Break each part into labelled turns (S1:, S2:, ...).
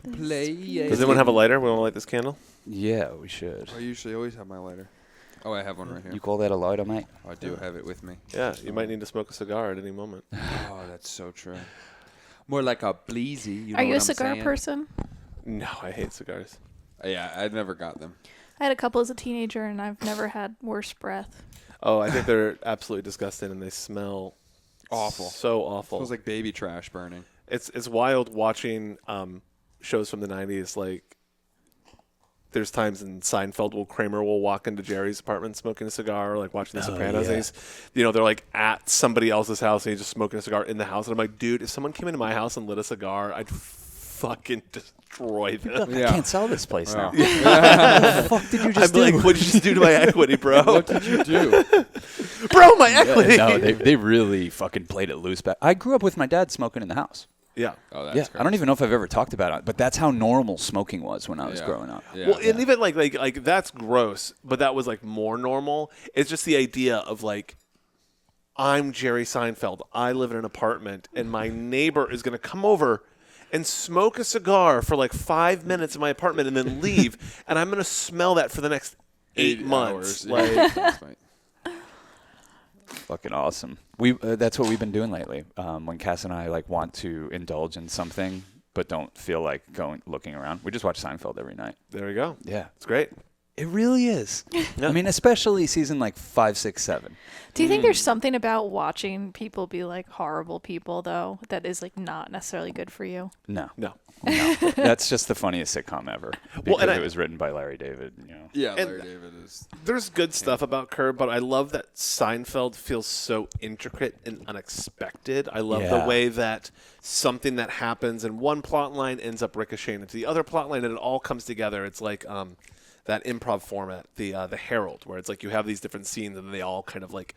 S1: Play.
S2: Does anyone have a lighter? We want to light this candle?
S3: Yeah, we should.
S1: I usually always have my lighter. Oh, I have one right here.
S3: You call that a lighter, mate?
S1: I do have it with me.
S2: Yeah, you might need to smoke a cigar at any moment.
S1: Oh, that's so true. More like a bleezy. You know
S4: Are you
S1: what
S4: a
S1: I'm
S4: cigar
S1: saying?
S4: person?
S2: No, I hate cigars.
S1: Yeah, I never got them.
S4: I had a couple as a teenager, and I've never had worse breath.
S2: Oh, I think they're absolutely disgusting, and they smell
S1: Awful.
S2: So awful.
S1: Smells like baby trash burning.
S2: It's wild watching shows from the 90s. Like, there's times in Seinfeld Kramer will walk into Jerry's apartment smoking a cigar, or like watching The Sopranos.
S3: yeah.
S2: And he's, they're like at somebody else's house, and he's just smoking a cigar in the house. And I'm like, dude, if someone came into my house and lit a cigar, I'd fucking destroy them.
S3: I can't sell this place now.
S1: Wow.
S3: What the fuck did you just
S2: I'm
S3: do?
S2: like, what did you just do to my equity, bro?
S1: What did you do?
S2: Bro, my equity.
S3: No, they really fucking played it loose back. I grew up with my dad smoking in the house.
S2: Yeah.
S1: Oh, that's
S3: Yeah,
S1: crazy.
S3: I don't even know if I've ever talked about it, but that's how normal smoking was when I was growing up.
S1: Yeah.
S2: Well, and even like that's gross, but that was like more normal. It's just the idea of like, I'm Jerry Seinfeld. I live in an apartment, and my neighbor is going to come over and smoke a cigar for like 5 minutes in my apartment and then leave, and I'm going to smell that for the next 8 months.
S1: Hours.
S2: Like,
S1: That's right.
S3: Fucking awesome. That's what we've been doing lately. When Cass and I like want to indulge in something but don't feel like looking around, we just watch Seinfeld every night.
S2: there we go.
S3: Yeah,
S2: It's great.
S3: it really is.
S2: Yeah.
S3: I mean, especially season like 5, 6, 7.
S4: Do you think there's something about watching people be like horrible people, though, that is like not necessarily good for you?
S3: No,
S2: No.
S3: that's just the funniest sitcom ever because it was written by Larry David. You know.
S1: Yeah,
S2: And-
S1: Larry David is.
S2: There's good stuff about Curb, but I love that Seinfeld feels so intricate and unexpected. I love the way that something that happens in one plot line ends up ricocheting into the other plot line, and it all comes together. It's like that improv format, the Herald, where it's like you have these different scenes, and they all kind of like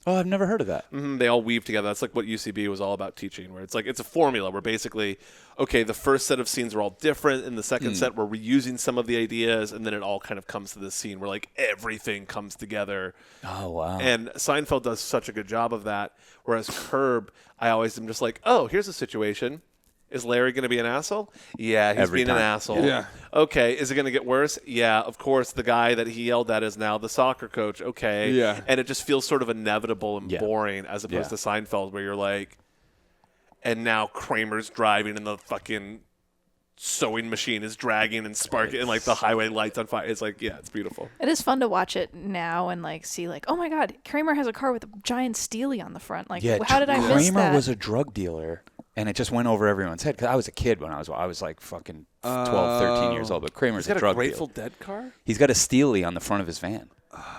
S3: Oh, I've never heard of that.
S2: they all weave together. That's like what UCB was all about teaching, where it's like it's a formula where basically, okay, the first set of scenes are all different, and the second set we're reusing some of the ideas, and then it all kind of comes to this scene where like everything comes together.
S3: Oh, wow.
S2: And Seinfeld does such a good job of that, whereas Curb, I always am just like, oh, here's a situation. Is Larry going to be an asshole? Yeah, he's
S3: Every
S2: being an
S3: time.
S2: asshole.
S1: Yeah.
S2: Okay, is it going to get worse? Yeah, of course. The guy that he yelled at is now the soccer coach. Okay.
S1: Yeah.
S2: And it just feels sort of inevitable and
S3: Yeah.
S2: boring as opposed to Seinfeld, where you're like, and now Kramer's driving and the fucking sewing machine is dragging and sparking and like the highway lights on fire. It's like, yeah, it's beautiful.
S4: It is fun to watch it now and like see like, oh my God, Kramer has a car with a giant Steely on the front. Like,
S3: Yeah,
S4: how did I miss
S3: Kramer
S4: that?
S3: was a drug dealer, and it just went over everyone's head. Because I was a kid when I was like fucking 12, 13 years old. But Kramer's
S2: He's got
S3: a
S2: a
S3: drug
S2: Grateful
S3: dealer.
S2: Dead car?
S3: He's got a Steely on the front of his van.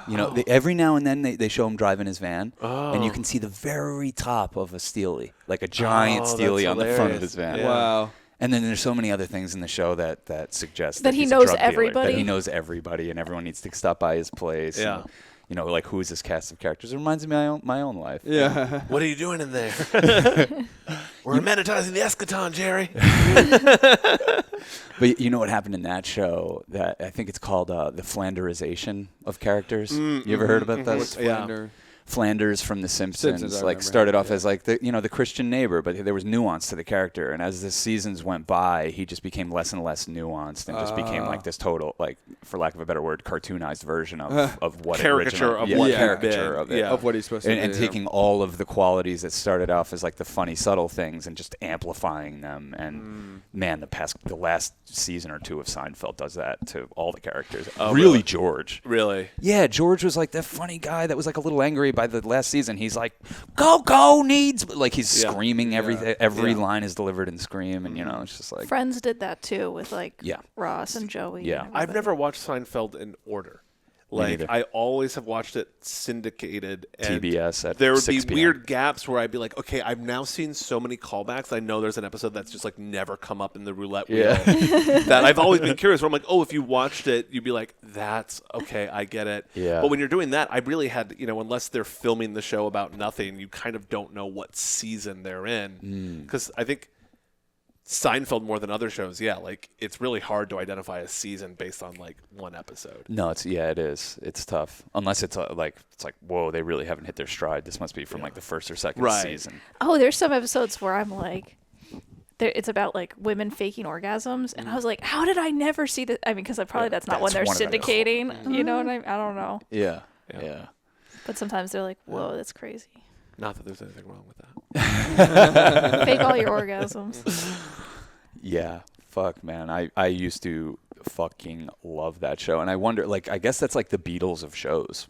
S3: You know, every now and then they show him driving his van, and you can see the very top of a Steely, like a giant Steely
S2: that's
S3: on the front of
S2: hilarious.
S3: his van.
S2: Yeah.
S1: Wow.
S3: And then there's so many other things in the show that suggest
S4: That he
S3: he's
S4: knows
S3: a drug dealer,
S4: everybody?
S3: that he knows everybody, and everyone needs to stop by his place.
S2: Yeah.
S3: And, you know, like, who is this cast of characters? It reminds me of my own life.
S1: Yeah.
S2: What are you doing in there? We're monetizing the eschaton, Jerry.
S3: But you know what happened in that show? That I think it's called the Flanderization of characters. You ever heard about that?
S1: What's Flander?
S3: Flanders from The Simpsons,
S1: Simpsons, I
S3: like
S1: remember
S3: started
S1: him,
S3: off as like the Christian neighbor, but there was nuance to the character, and as the seasons went by, he just became less and less nuanced, and just became like this total, like, for lack of a better word, cartoonized version of what
S2: Caricature
S3: original,
S2: of
S3: yeah,
S2: what
S3: caricature
S2: had
S3: of
S2: been.
S3: it.
S2: Yeah.
S1: Of what he's supposed to
S3: And
S1: do.
S3: taking all of the qualities that started off as like the funny, subtle things and just amplifying them. And man, the last season or two of Seinfeld does that to all the characters. Really, George.
S2: Really?
S3: Yeah, George was like that funny guy that was like a little angry by the last season. He's like, go needs, like he's screaming everything. Every line is delivered in scream, and you know, it's just like
S4: Friends did that too with like
S3: Yeah.
S4: Ross and Joey.
S3: Yeah.
S4: and
S2: I've
S4: everybody.
S2: never watched Seinfeld in order. Like,
S3: neither.
S2: I always have watched it syndicated. And
S3: TBS at
S2: there would
S3: 6
S2: be
S3: p.m.
S2: weird gaps where I'd be like, okay, I've now seen so many callbacks. I know there's an episode that's just like never come up in the roulette wheel. That I've always been curious. Where I'm like, oh, if you watched it, you'd be like, that's okay, I get it.
S3: Yeah.
S2: But when you're doing that, I really had, unless they're filming the show about nothing, you kind of don't know what season they're in. Because I think Seinfeld, more than other shows, like it's really hard to identify a season based on like one episode.
S3: No, it is. It's tough unless it's like whoa, they really haven't hit their stride. This must be from like the first or second season.
S4: Oh, there's some episodes where I'm like, it's about like women faking orgasms, and I was like, how did I never see that? I mean, because probably that's not when they're
S3: that's one of the-
S4: syndicating. You know what I mean? I don't know.
S3: Yeah.
S2: Yeah.
S3: Yeah.
S4: But sometimes they're like, whoa, that's crazy.
S2: Not that there's anything wrong with that.
S4: Fake all your orgasms.
S3: Yeah. Fuck, man. I used to fucking love that show. And I wonder, like, I guess that's like the Beatles of shows.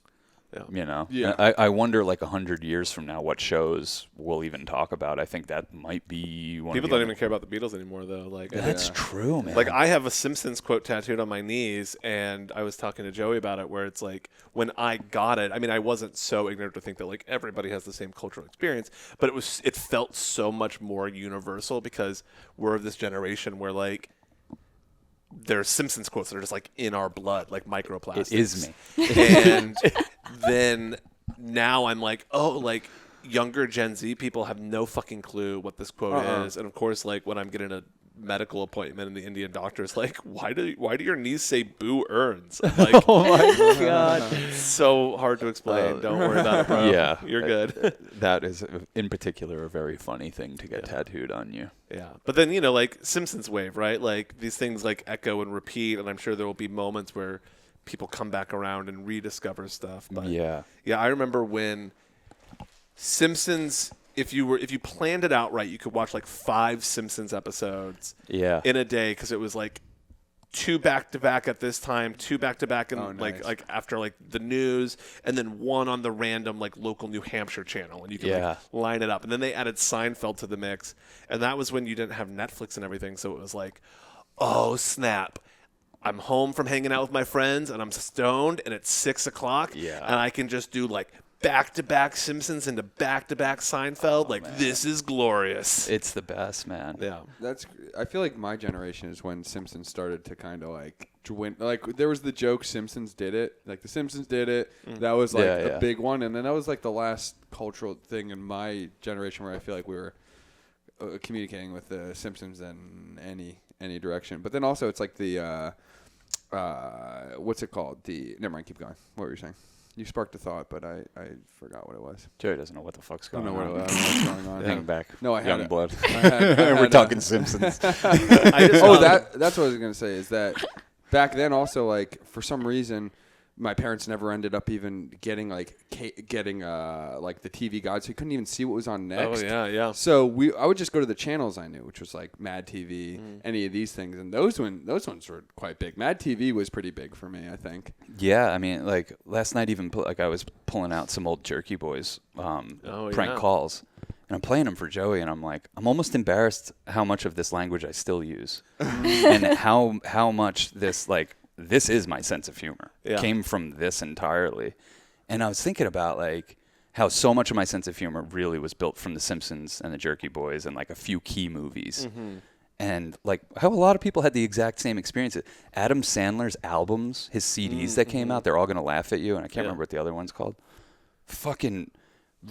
S2: Yeah.
S3: You know?
S1: Yeah.
S3: I wonder, like, 100 years from now, what shows we'll even talk about. I think that might be one
S2: People
S3: of the
S2: don't even care about the Beatles anymore, though. Like,
S3: That's true, man.
S2: like I have a Simpsons quote tattooed on my knees, and I was talking to Joey about it, where it's like when I got it. I mean, I wasn't so ignorant to think that like everybody has the same cultural experience, but it felt so much more universal because we're of this generation where like there's Simpsons quotes that are just like in our blood, like microplastics.
S3: It is me.
S2: And then now I'm like, oh, like younger Gen Z people have no fucking clue what this quote is. And of course, like when I'm getting a medical appointment and the Indian doctor's like, why do your knees say boo earns? I'm like,
S3: Oh my God.
S2: it's so hard to explain. Don't worry about it, bro.
S3: Yeah.
S2: You're good.
S3: That is, in particular, a very funny thing to get tattooed on you.
S2: Yeah. But then, like Simpsons wave, right? Like these things like echo and repeat, and I'm sure there will be moments where people come back around and rediscover stuff. But
S3: Yeah.
S2: I remember when Simpsons, if you planned it out right, you could watch like 5 Simpsons episodes
S3: Yeah.
S2: in a day, because it was like 2 back-to-back at this time, 2 back-to-back and like after like the news, and then 1 on the random like local New Hampshire channel, and you could like line it up. And then they added Seinfeld to the mix, and that was when you didn't have Netflix and everything, so it was like, oh snap, I'm home from hanging out with my friends and I'm stoned and it's 6 o'clock, and I can just do like back-to-back Simpsons into back-to-back Seinfeld. This is glorious.
S3: It's the best, man.
S2: Yeah.
S1: I feel like my generation is when Simpsons started to kind of like there was the joke Simpsons did it, like the Simpsons did it. That was like a big one, and then that was like the last cultural thing in my generation where I feel like we were communicating with the Simpsons in any direction. But then also it's like the what's it called? Never mind, keep going. What were you saying? You sparked a thought, but I forgot what it was.
S3: Joey doesn't know what the fuck's
S1: I
S3: going
S1: don't know
S3: on.
S1: what's going on.
S3: Hang back.
S1: No, I had
S3: Young
S1: it.
S3: blood.
S1: We're
S3: We're talking Simpsons.
S1: that's what I was gonna say. Is that back then also like for some reason my parents never ended up even getting like the TV guide, so you couldn't even see what was on next.
S2: Oh yeah.
S1: So I would just go to the channels I knew, which was like Mad TV, any of these things, and those ones were quite big. Mad TV was pretty big for me, I think.
S3: Yeah, I mean, like last night, even I was pulling out some old Jerky Boys prank calls, and I'm playing them for Joey, and I'm like, I'm almost embarrassed how much of this language I still use, and how much this is my sense of humor. Came from this entirely. And I was thinking about like how so much of my sense of humor really was built from The Simpsons and the Jerky Boys and like a few key movies. And like how a lot of people had the exact same experiences. Adam Sandler's albums, his CDs that came out, They're All Gonna Laugh at You, and I can't remember what the other one's called, fucking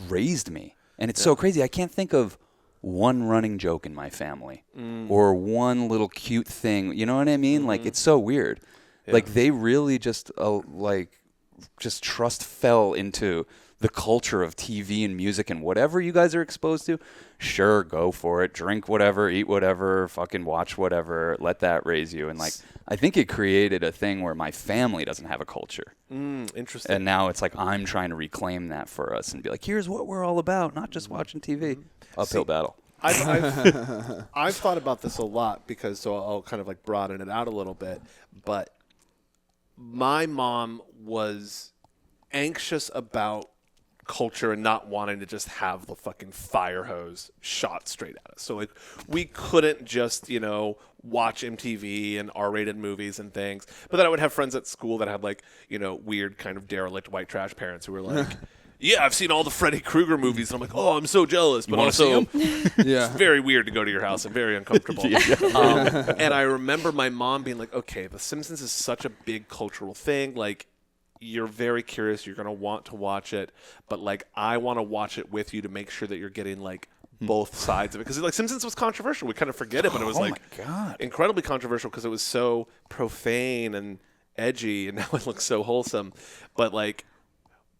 S3: raised me. And it's so crazy. I can't think of one running joke in my family or one little cute thing. You know what I mean? Like it's so weird. Like they really just trust fell into the culture of TV and music, and whatever you guys are exposed to, sure, go for it. Drink whatever, eat whatever, fucking watch whatever. Let that raise you. And like, I think it created a thing where my family doesn't have a culture.
S2: Interesting.
S3: And now it's like I'm trying to reclaim that for us and be like, here's what we're all about, not just watching TV. Uphill battle.
S2: I've thought about this a lot because so I'll kind of like broaden it out a little bit, but my mom was anxious about culture and not wanting to just have the fucking fire hose shot straight at us. So like we couldn't just, watch MTV and R-rated movies and things. But then I would have friends at school that had like, weird kind of derelict white trash parents who were like, yeah, I've seen all the Freddy Krueger movies. And I'm like, oh, I'm so jealous. But also, it's very weird to go to your house and very uncomfortable. And I remember my mom being like, okay, The Simpsons is such a big cultural thing. Like, you're very curious. You're going to want to watch it. But, like, I want to watch it with you to make sure that you're getting, like, both sides of it. Because, like, Simpsons was controversial. We kind of forget it, but it was, incredibly controversial because it was so profane and edgy, and now it looks so wholesome. But, like,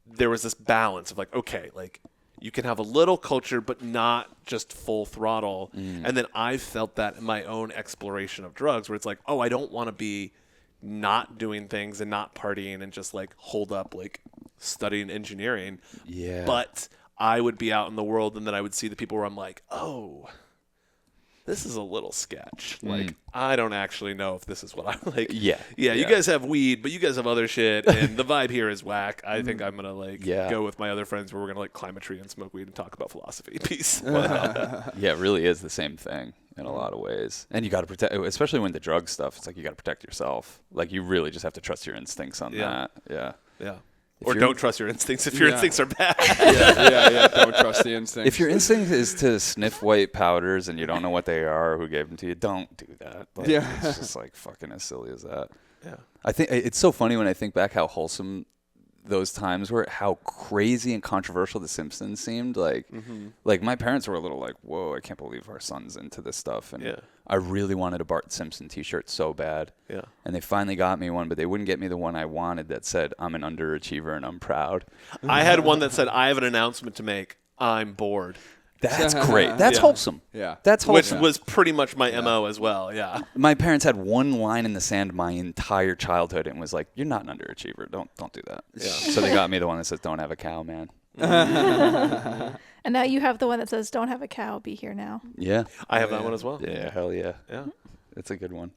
S2: there was this balance of like, okay, like You can have a little culture, but not just full throttle. And then I've felt that in my own exploration of drugs, where it's like, oh, I don't want to be not doing things and not partying and just like hold up like studying engineering.
S3: Yeah.
S2: But I would be out in the world, and then I would see the people where I'm like, oh, this is a little sketch. Like, I don't actually know if this is what I'm like.
S3: Yeah.
S2: You guys have weed, but you guys have other shit, and the vibe here is whack. I think I'm going to, like, go with my other friends where we're going to, like, climb a tree and smoke weed and talk about philosophy. Peace.
S3: Yeah, it really is the same thing in a lot of ways. And you got to protect, especially when the drug stuff, it's like you got to protect yourself. Like, you really just have to trust your instincts on that. Yeah.
S2: Or don't trust your instincts if your instincts are bad.
S1: Don't trust the instincts.
S3: If your instinct is to sniff white powders and you don't know what they are or who gave them to you, don't do that. Like, it's just like fucking as silly as that.
S2: Yeah.
S3: I think it's so funny when I think back how wholesome those times were, how crazy and controversial The Simpsons seemed. Like, like my parents were a little like, whoa, I can't believe our son's into this stuff. And I really wanted a Bart Simpson t-shirt so bad. Yeah. And they finally got me one, but they wouldn't get me the one I wanted that said, I'm an underachiever and I'm proud.
S2: I had one that said, I have an announcement to make. I'm bored.
S3: That's great. That's wholesome.
S1: Yeah.
S3: That's wholesome.
S2: Which was pretty much my MO as well. Yeah.
S3: My parents had one line in the sand my entire childhood and was like, you're not an underachiever. Don't do that. Yeah. So they got me the one that says, don't have a cow, man.
S4: And now you have the one that says, don't have a cow, be here now.
S3: Yeah.
S2: I have that one as well.
S3: Yeah, hell yeah.
S2: Yeah.
S3: It's a good one.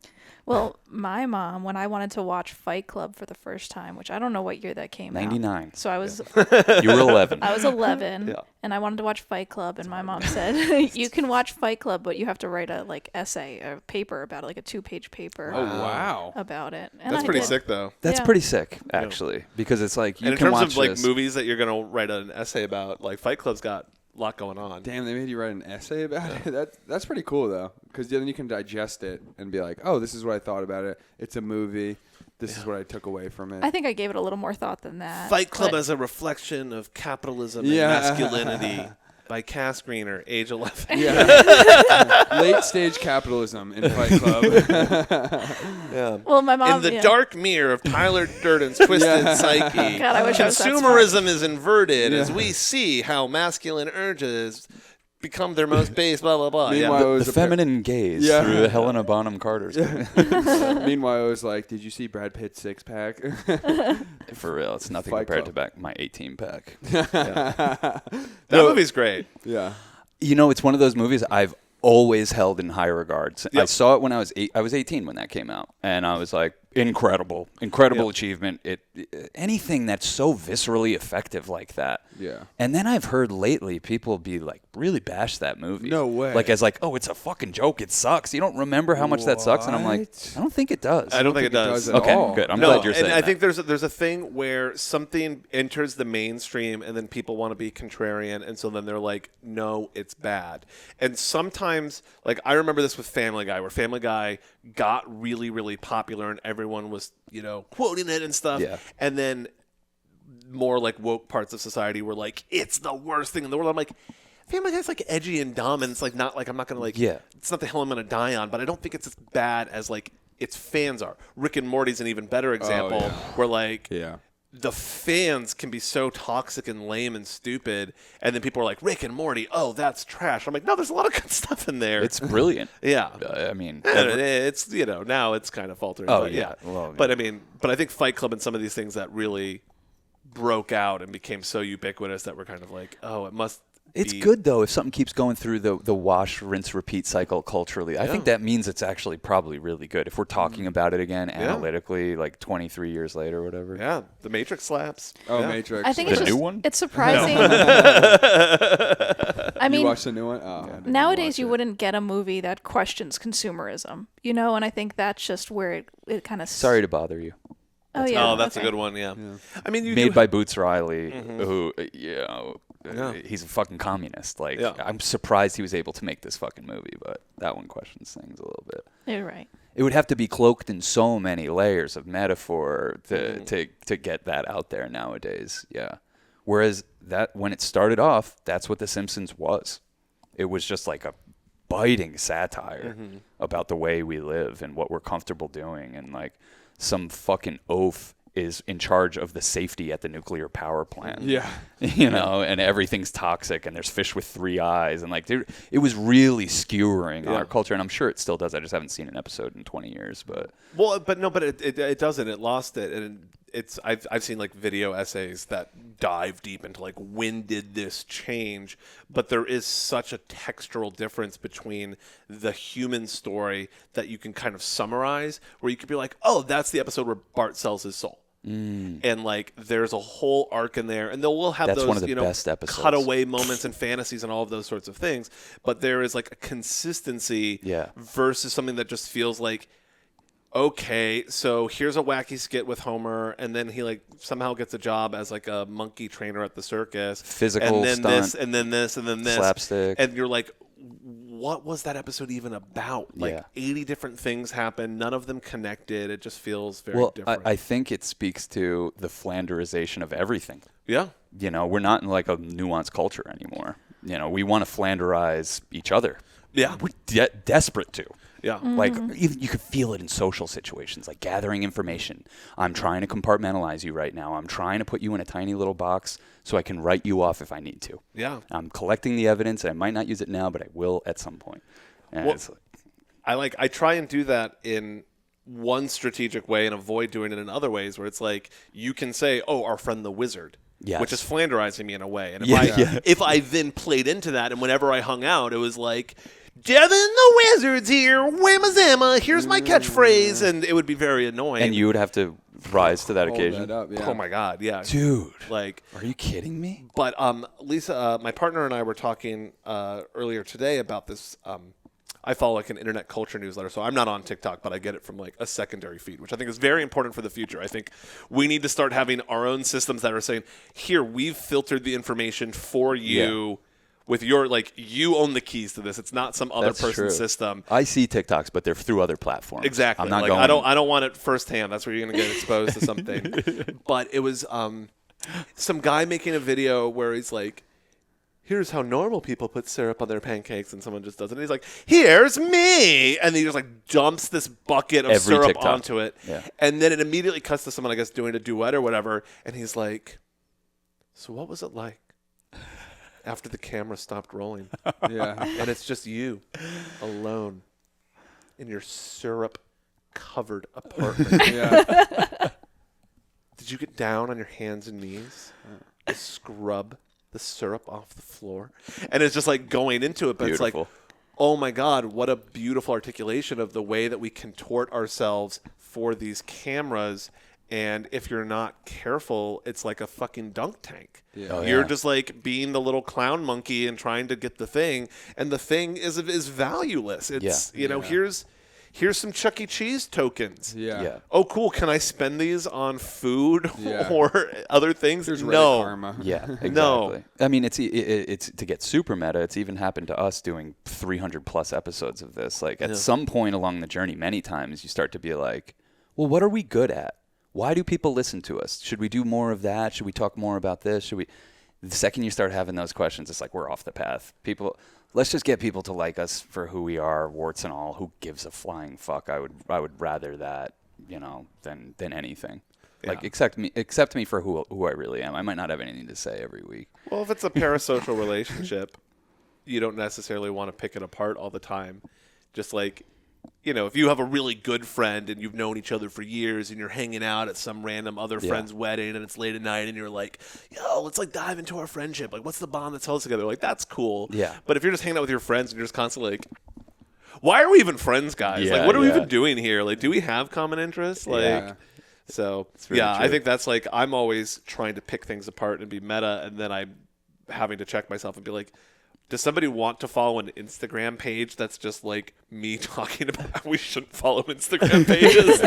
S4: Well, my mom, when I wanted to watch Fight Club for the first time, which I don't know what year that came out.
S3: 99.
S4: So I was...
S3: You were 11.
S4: I was 11, and I wanted to watch Fight Club, and my mom said, you can watch Fight Club, but you have to write a essay, a paper about it, like a 2-page paper.
S1: Oh, wow.
S4: About it. And
S2: That's pretty sick, though.
S3: That's pretty sick, actually, because it's like you
S2: and
S3: can
S2: in
S3: watch
S2: terms of like
S3: this.
S2: movies that you're going to write an essay about, like Fight Club's got a lot going on.
S1: Damn, they made you write an essay about it? That's pretty cool, though, because then you can digest it and be like, oh, this is what I thought about it. It's a movie. This is what I took away from it.
S4: I think I gave it a little more thought than that.
S2: Fight Club as a reflection of capitalism and masculinity by Cass Greener, age 11.
S1: Late stage capitalism in Fight Club.
S4: Well, my mom...
S2: In the dark mirror of Tyler Durden's twisted psyche,
S4: God, I wish
S2: consumerism is inverted as we see how masculine urges become their most base, blah, blah, blah.
S1: Meanwhile,
S3: the feminine gaze through Helena Bonham Carter's.
S1: Meanwhile, it was like, did you see Brad Pitt's 6-pack?
S3: For real, it's nothing
S1: Fight
S3: compared
S1: Club.
S3: to my 18-pack.
S2: That movie's great.
S1: Yeah.
S3: You know, it's one of those movies I've always held in high regard. I saw it when I was 18 when that came out, and I was like, incredible achievement. Anything that's so viscerally effective like that. Yeah. And then I've heard lately people be like, really bash that movie.
S1: No way.
S3: Like as like, oh, it's a fucking joke. It sucks. You don't remember how much that sucks, and I'm like, I don't think it does.
S2: I don't think it does.
S3: Okay,
S1: all.
S3: good. I'm glad you're saying
S2: and
S3: that.
S2: I think there's a thing where something enters the mainstream, and then people want to be contrarian, and so then they're like, no, it's bad. And sometimes, like I remember this with Family Guy, where Family Guy got really, really popular, and everyone was, quoting it and stuff. Yeah. And then more like woke parts of society were like, it's the worst thing in the world. I'm like, Family Guy's like edgy and dumb, and it's like not like I'm not gonna like it's not the hill I'm gonna die on, but I don't think it's as bad as like its fans are. Rick and Morty's an even better example where like the fans can be so toxic and lame and stupid, and then people are like, Rick and Morty, oh, that's trash. I'm like, no, there's a lot of good stuff in there.
S3: It's brilliant.
S2: I
S3: mean,
S2: it's now it's kind of faltering.
S3: Oh,
S2: but
S3: yeah. Well,
S2: but I think Fight Club and some of these things that really broke out and became so ubiquitous that we're kind of like, oh, it must.
S3: It's good, though, if something keeps going through the wash, rinse, repeat cycle culturally. I think that means it's actually probably really good. If we're talking about it again analytically, like 23 years later or whatever.
S2: Yeah, The Matrix slaps.
S1: Oh, Matrix.
S4: I think
S3: the new one?
S4: It's surprising. I mean,
S1: you watched the new one? Oh,
S4: nowadays you wouldn't get a movie that questions consumerism, and I think that's just where it kind of...
S3: Sorry to bother you.
S2: That's a good one, yeah. I mean,
S3: made by Boots Riley, who, he's a fucking communist. Like, I'm surprised he was able to make this fucking movie, but that one questions things a little bit.
S4: You're right.
S3: It would have to be cloaked in so many layers of metaphor to get that out there nowadays. Yeah. Whereas that when it started off, that's what The Simpsons was. It was just like a biting satire about the way we live and what we're comfortable doing, and like some fucking oaf is in charge of the safety at the nuclear power plant.
S1: Yeah.
S3: You know, and everything's toxic, and there's fish with 3 eyes, and like it was really skewering our culture, and I'm sure it still does. I just haven't seen an episode in 20 years, but
S2: it doesn't. It lost it, and I've seen like video essays that dive deep into like when did this change, but there is such a textural difference between the human story that you can kind of summarize, where you could be like, oh, that's the episode where Bart sells his soul. And like there's a whole arc in there, and we'll have
S3: that's
S2: those
S3: one of the best episodes.
S2: Cutaway moments and fantasies and all of those sorts of things, but there is like a consistency versus something that just feels like, okay, so here's a wacky skit with Homer, and then he like somehow gets a job as like a monkey trainer at the circus,
S3: physical
S2: and then
S3: stunt,
S2: this, and then this, and then this,
S3: slapstick,
S2: and you're like, what was that episode even about? Like 80 different things happen, none of them connected. It just feels very different.
S3: I think it speaks to the Flanderization of everything.
S2: Yeah.
S3: You know, we're not in like a nuanced culture anymore. You know, we want to Flanderize each other.
S2: Yeah.
S3: We're desperate to.
S2: Yeah.
S3: Like, even you could feel it in social situations, like gathering information. I'm trying to compartmentalize you right now. I'm trying to put you in a tiny little box so I can write you off if I need to.
S2: Yeah.
S3: I'm collecting the evidence. I might not use it now, but I will at some point. And
S2: I try and do that in one strategic way and avoid doing it in other ways, where it's like you can say, oh, our friend the wizard.
S3: Yes.
S2: Which is Flanderizing me in a way. And if I then played into that, and whenever I hung out, it was like, Devin the wizard's here, Whamazama, here's my catchphrase, and it would be very annoying.
S3: And you would have to rise to that occasion.
S1: That up,
S2: Oh my God, yeah.
S3: Dude.
S2: Like,
S3: are you kidding me?
S2: But Lisa, my partner and I were talking earlier today about this. I follow like an internet culture newsletter, so I'm not on TikTok, but I get it from like a secondary feed, which I think is very important for the future. I think we need to start having our own systems that are saying, here, we've filtered the information for you. Yeah. With your, like, you own the keys to this. It's not some other person's system.
S3: I see TikToks, but they're through other platforms.
S2: Exactly.
S3: I'm not
S2: like,
S3: going.
S2: I don't want it firsthand. That's where you're going to get exposed to something. But it was some guy making a video where he's like, here's how normal people put syrup on their pancakes, and someone just does it. And he's like, here's me. And he just like dumps this bucket of syrup TikTok onto it. Yeah. And then it immediately cuts to someone, I guess, doing a duet or whatever. And he's like, so what was it like after the camera stopped rolling?
S1: Yeah.
S2: And it's just you alone in your syrup-covered apartment.
S1: Yeah.
S2: Did you get down on your hands and knees to scrub the syrup off the floor? And it's just like going into it, but Beautiful. It's like, oh my God, what a beautiful articulation of the way that we contort ourselves for these cameras. And if you're not careful, it's like a fucking dunk tank. Yeah. Oh, you're just like being the little clown monkey and trying to get the thing, and the thing is valueless. It's here's some Chuck E. Cheese tokens.
S1: Yeah.
S2: Oh, cool. Can I spend these on food or other things?
S1: There's
S2: no.
S1: karma.
S3: Yeah, exactly.
S2: No.
S3: I mean, it's to get super meta. It's even happened to us doing 300 plus episodes of this. Like at some point along the journey, many times you start to be like, well, what are we good at? Why do people listen to us? Should we do more of that? Should we talk more about this? Should we? The second you start having those questions, it's like we're off the path. Let's just get people to like us for who we are, warts and all. Who gives a flying fuck? I would rather that, than anything. Yeah. Like accept me for who I really am. I might not have anything to say every week.
S2: Well, if it's a parasocial relationship, you don't necessarily want to pick it apart all the time. Just like, if you have a really good friend and you've known each other for years and you're hanging out at some random other friend's wedding and it's late at night and you're like, yo, let's like dive into our friendship. Like, what's the bond that's held us together? Like, that's cool.
S3: Yeah.
S2: But if you're just hanging out with your friends and you're just constantly like, why are we even friends, guys?
S3: Yeah,
S2: like, what are we even doing here? Like, do we have common interests? Like, so, true. I think that's like, I'm always trying to pick things apart and be meta, and then I'm having to check myself and be like, does somebody want to follow an Instagram page that's just like me talking about how we shouldn't follow Instagram pages?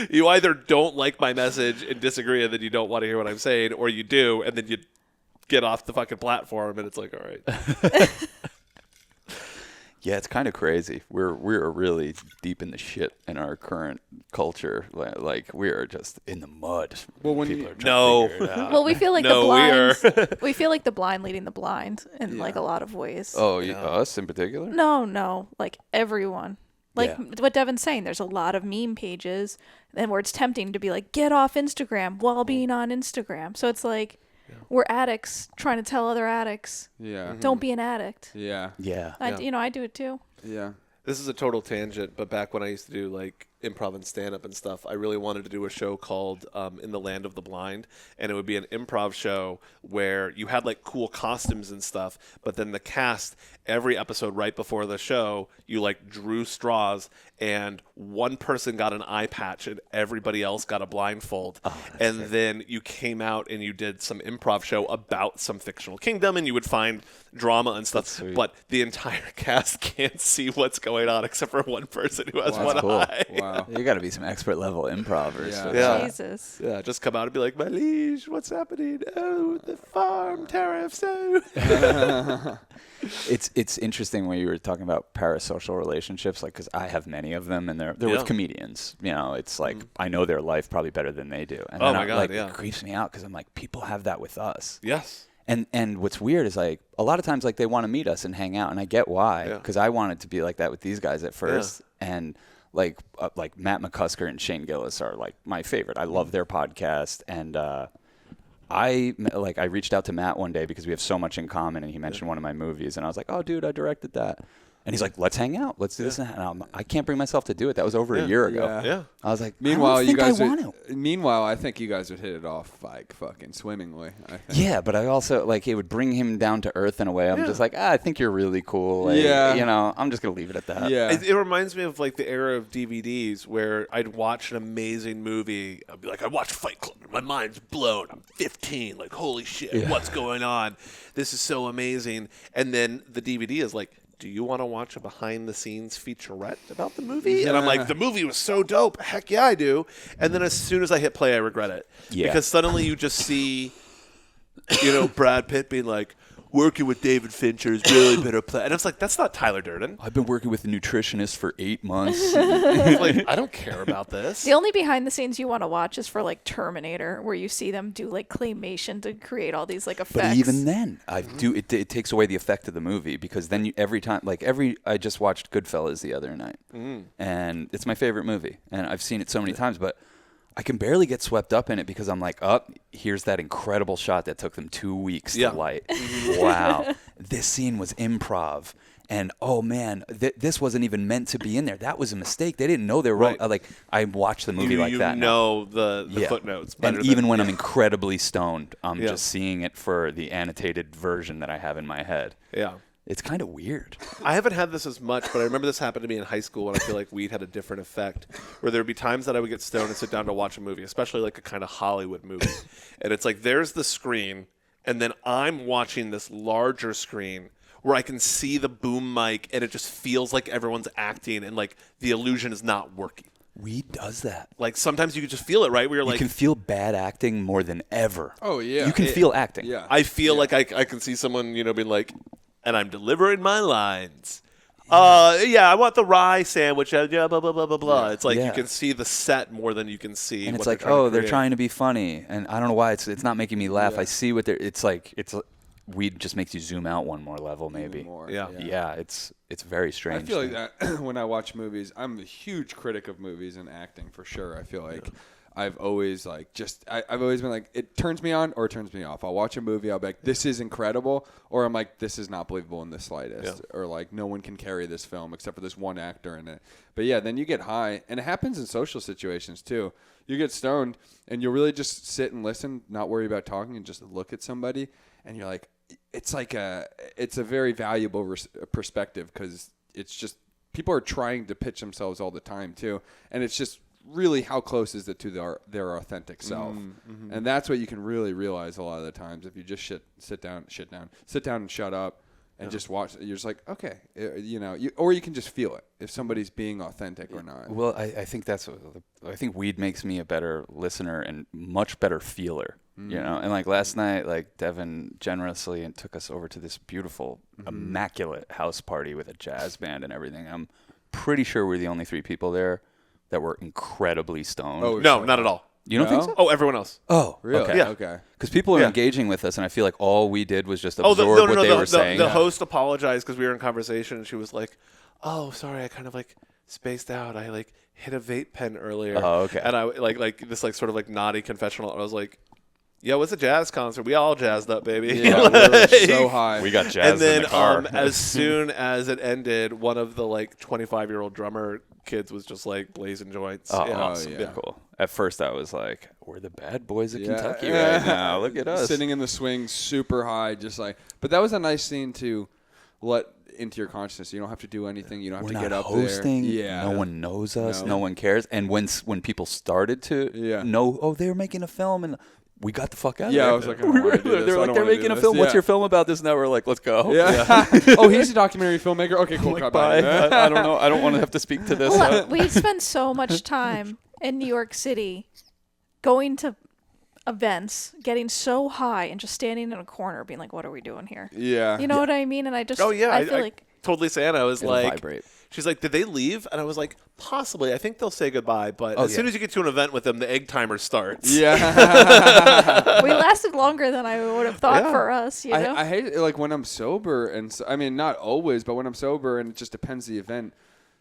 S2: You either don't like my message and disagree, and then you don't want to hear what I'm saying, or you do, and then you get off the fucking platform, and it's like, all right.
S3: Yeah, it's kind of crazy. We're really deep in the shit in our current culture. Like we are just in the mud.
S1: Well, when
S4: well, we feel like the blind. We feel like the blind leading the blind in like a lot of ways.
S3: Oh, us in particular?
S4: No, like everyone. Like what Devin's saying, there's a lot of meme pages and where it's tempting to be like, get off Instagram while being on Instagram. So it's like we're addicts trying to tell other addicts, don't be an addict.
S1: Yeah.
S4: I do it too.
S1: Yeah.
S2: This is a total tangent, but back when I used to do like improv and stand-up and stuff, I really wanted to do a show called In the Land of the Blind, and it would be an improv show where you had like cool costumes and stuff, but then the cast, every episode right before the show, you like drew straws, and one person got an eye patch and everybody else got a blindfold. And then you came out and you did some improv show about some fictional kingdom, and you would find drama and stuff, but the entire cast can't see what's going on except for one person who has one eye.
S1: Wow.
S3: You got to be some expert level improvers.
S4: Jesus.
S2: Yeah, just come out and be like, my liege, what's happening? Oh, the farm tariffs. Oh.
S3: It's interesting when you were talking about parasocial relationships, like, because I have many of them, and they're with comedians. You know, it's like I know their life probably better than they do. And it creeps me out because I'm like, people have that with us.
S2: Yes.
S3: And what's weird is like a lot of times like they want to meet us and hang out, and I get why, because I wanted to be like that with these guys at first, and like Matt McCusker and Shane Gillis are like my favorite. I love their podcast, and I reached out to Matt one day because we have so much in common, and he mentioned one of my movies, and I was like, oh, dude, I directed that. And he's like, let's hang out. Let's do this. And I can't bring myself to do it. That was over a year ago.
S2: Yeah.
S3: I was like,
S1: Meanwhile,
S3: I
S1: I think you guys would hit it off like fucking swimmingly. I think.
S3: Yeah, but I also like it would bring him down to earth in a way. I'm just like, I think you're really cool. Like, you know, I'm just gonna leave it at that.
S1: Yeah.
S2: It reminds me of like the era of DVDs where I'd watch an amazing movie. I'd be like, I watched Fight Club. My mind's blown. I'm 15. Like, holy shit, what's going on? This is so amazing. And then the DVD is like, do you want to watch a behind-the-scenes featurette about the movie? And I'm like, the movie was so dope. Heck yeah, I do. And then as soon as I hit play, I regret it. Yeah. Because suddenly you just see, Brad Pitt being like, working with David Fincher is really better play. And I was like, that's not Tyler Durden.
S3: I've been working with a nutritionist for 8 months.
S2: Like, I don't care about this.
S4: The only behind the scenes you want to watch is for like Terminator, where you see them do like claymation to create all these like effects.
S3: But even then, it takes away the effect of the movie, because then I just watched Goodfellas the other night, and it's my favorite movie, and I've seen it so many times, but I can barely get swept up in it because I'm like, here's that incredible shot that took them 2 weeks to light. Wow. This scene was improv. And, oh, man, this wasn't even meant to be in there. That was a mistake. They didn't know they were wrong. Like, I watched the movie like that.
S2: You know the footnotes better.
S3: And even when I'm incredibly stoned, I'm just seeing it for the annotated version that I have in my head.
S2: Yeah.
S3: It's kind of weird.
S2: I haven't had this as much, but I remember this happened to me in high school, and I feel like weed had a different effect, where there would be times that I would get stoned and sit down to watch a movie, especially like a kind of Hollywood movie. And it's like there's the screen, and then I'm watching this larger screen where I can see the boom mic, and it just feels like everyone's acting, and like the illusion is not working.
S3: Weed does that.
S2: Like sometimes you can just feel it, right? Where you're like,
S3: you can feel bad acting more than ever.
S1: Oh, yeah.
S3: You can feel acting.
S1: Yeah.
S2: I feel like I can see someone, being like, and I'm delivering my lines. I want the rye sandwich. Blah, blah, blah, blah, blah. It's like you can see the set more than you can see.
S3: And it's like, they're trying to be funny. And I don't know why it's not making me laugh. I see what it's like. Weed just makes you zoom out one more level, maybe. Yeah, it's very strange.
S1: I feel like that when I watch movies. I'm a huge critic of movies and acting, for sure. I feel like I've always I've always been like, it turns me on or it turns me off. I'll watch a movie, I'll be like, this is incredible, or I'm like, this is not believable in the slightest, or like, no one can carry this film except for this one actor in it. But yeah, then you get high, and it happens in social situations too. You get stoned, and you'll really just sit and listen, not worry about talking, and just look at somebody, and you're like, it's a very valuable perspective, because it's just, people are trying to pitch themselves all the time too, and it's just really how close is it to their authentic self. And that's what you can really realize a lot of the times if you just sit down and shut up and just watch. You're just like, okay, or you can just feel it if somebody's being authentic or not.
S3: Well, I think I think weed makes me a better listener and much better feeler. And like last night, like Devin generously took us over to this beautiful, immaculate house party with a jazz band and everything. I'm pretty sure we're the only 3 people there that were incredibly stoned.
S2: Oh, no, not at all.
S3: You don't think so?
S2: Oh, everyone else.
S3: Oh,
S1: really?
S3: Okay.
S2: Yeah.
S1: Okay.
S3: Because people are
S2: Yeah.
S3: engaging with us, and I feel like all we did was just absorb
S2: No,
S3: what they were saying.
S2: The host apologized because we were in conversation, and she was like, "Oh, sorry, I kind of like spaced out. I like hit a vape pen earlier."
S3: Oh, okay.
S2: And I like this like sort of like naughty confessional. I was like, "Yo, it's a jazz concert. We all jazzed up, baby."
S1: Yeah, we were so high.
S3: We got jazzed
S2: And then
S3: in the car.
S2: as soon as it ended, one of the like 25-year-old drummer kids was just like blazing joints.
S3: Oh,
S2: yeah.
S3: awesome.
S1: yeah.
S3: Cool. At first, I was like, we're the bad boys of
S1: Yeah.
S3: Kentucky right now. Look at us.
S1: Sitting in the swing super high, just like. But that was a nice scene to let into your consciousness. You don't have to do anything. You don't have
S3: We're
S1: to
S3: not
S1: get up
S3: hosting.
S1: there. Yeah.
S3: No one knows us.
S1: No.
S3: No one cares. And when people started to know, oh, they were making a film, and we got the fuck out of there.
S1: Yeah, I was like, I don't wanna do this.
S3: They're
S1: I
S3: like,
S1: don't
S3: they're
S1: wanna
S3: making
S1: do
S3: a
S1: this.
S3: film. What's
S1: Yeah.
S3: your film about this? Now we're like, let's go.
S1: Yeah. Oh, he's a documentary filmmaker. Okay, cool.
S3: Like,
S1: bye.
S3: bye. I don't know. I don't want to have to speak to this.
S4: Well, we spend so much time in New York City going to events, getting so high, and just standing in a corner being like, what are we doing here?
S1: Yeah.
S4: You know what I mean? And I just,
S2: Oh yeah,
S4: I feel like,
S2: totally saying. I was
S3: It'll
S2: like,
S3: vibrate.
S2: she's like, did they leave? And I was like, possibly. I think they'll say goodbye. But
S3: Oh,
S2: as soon
S3: yeah.
S2: as you get to an event with them, the egg timer starts.
S1: Yeah.
S4: we lasted longer than I would have thought
S2: Yeah.
S4: for us, you know?
S1: I hate it, like when I'm sober, and I mean not always, but when I'm sober, and it just depends the event.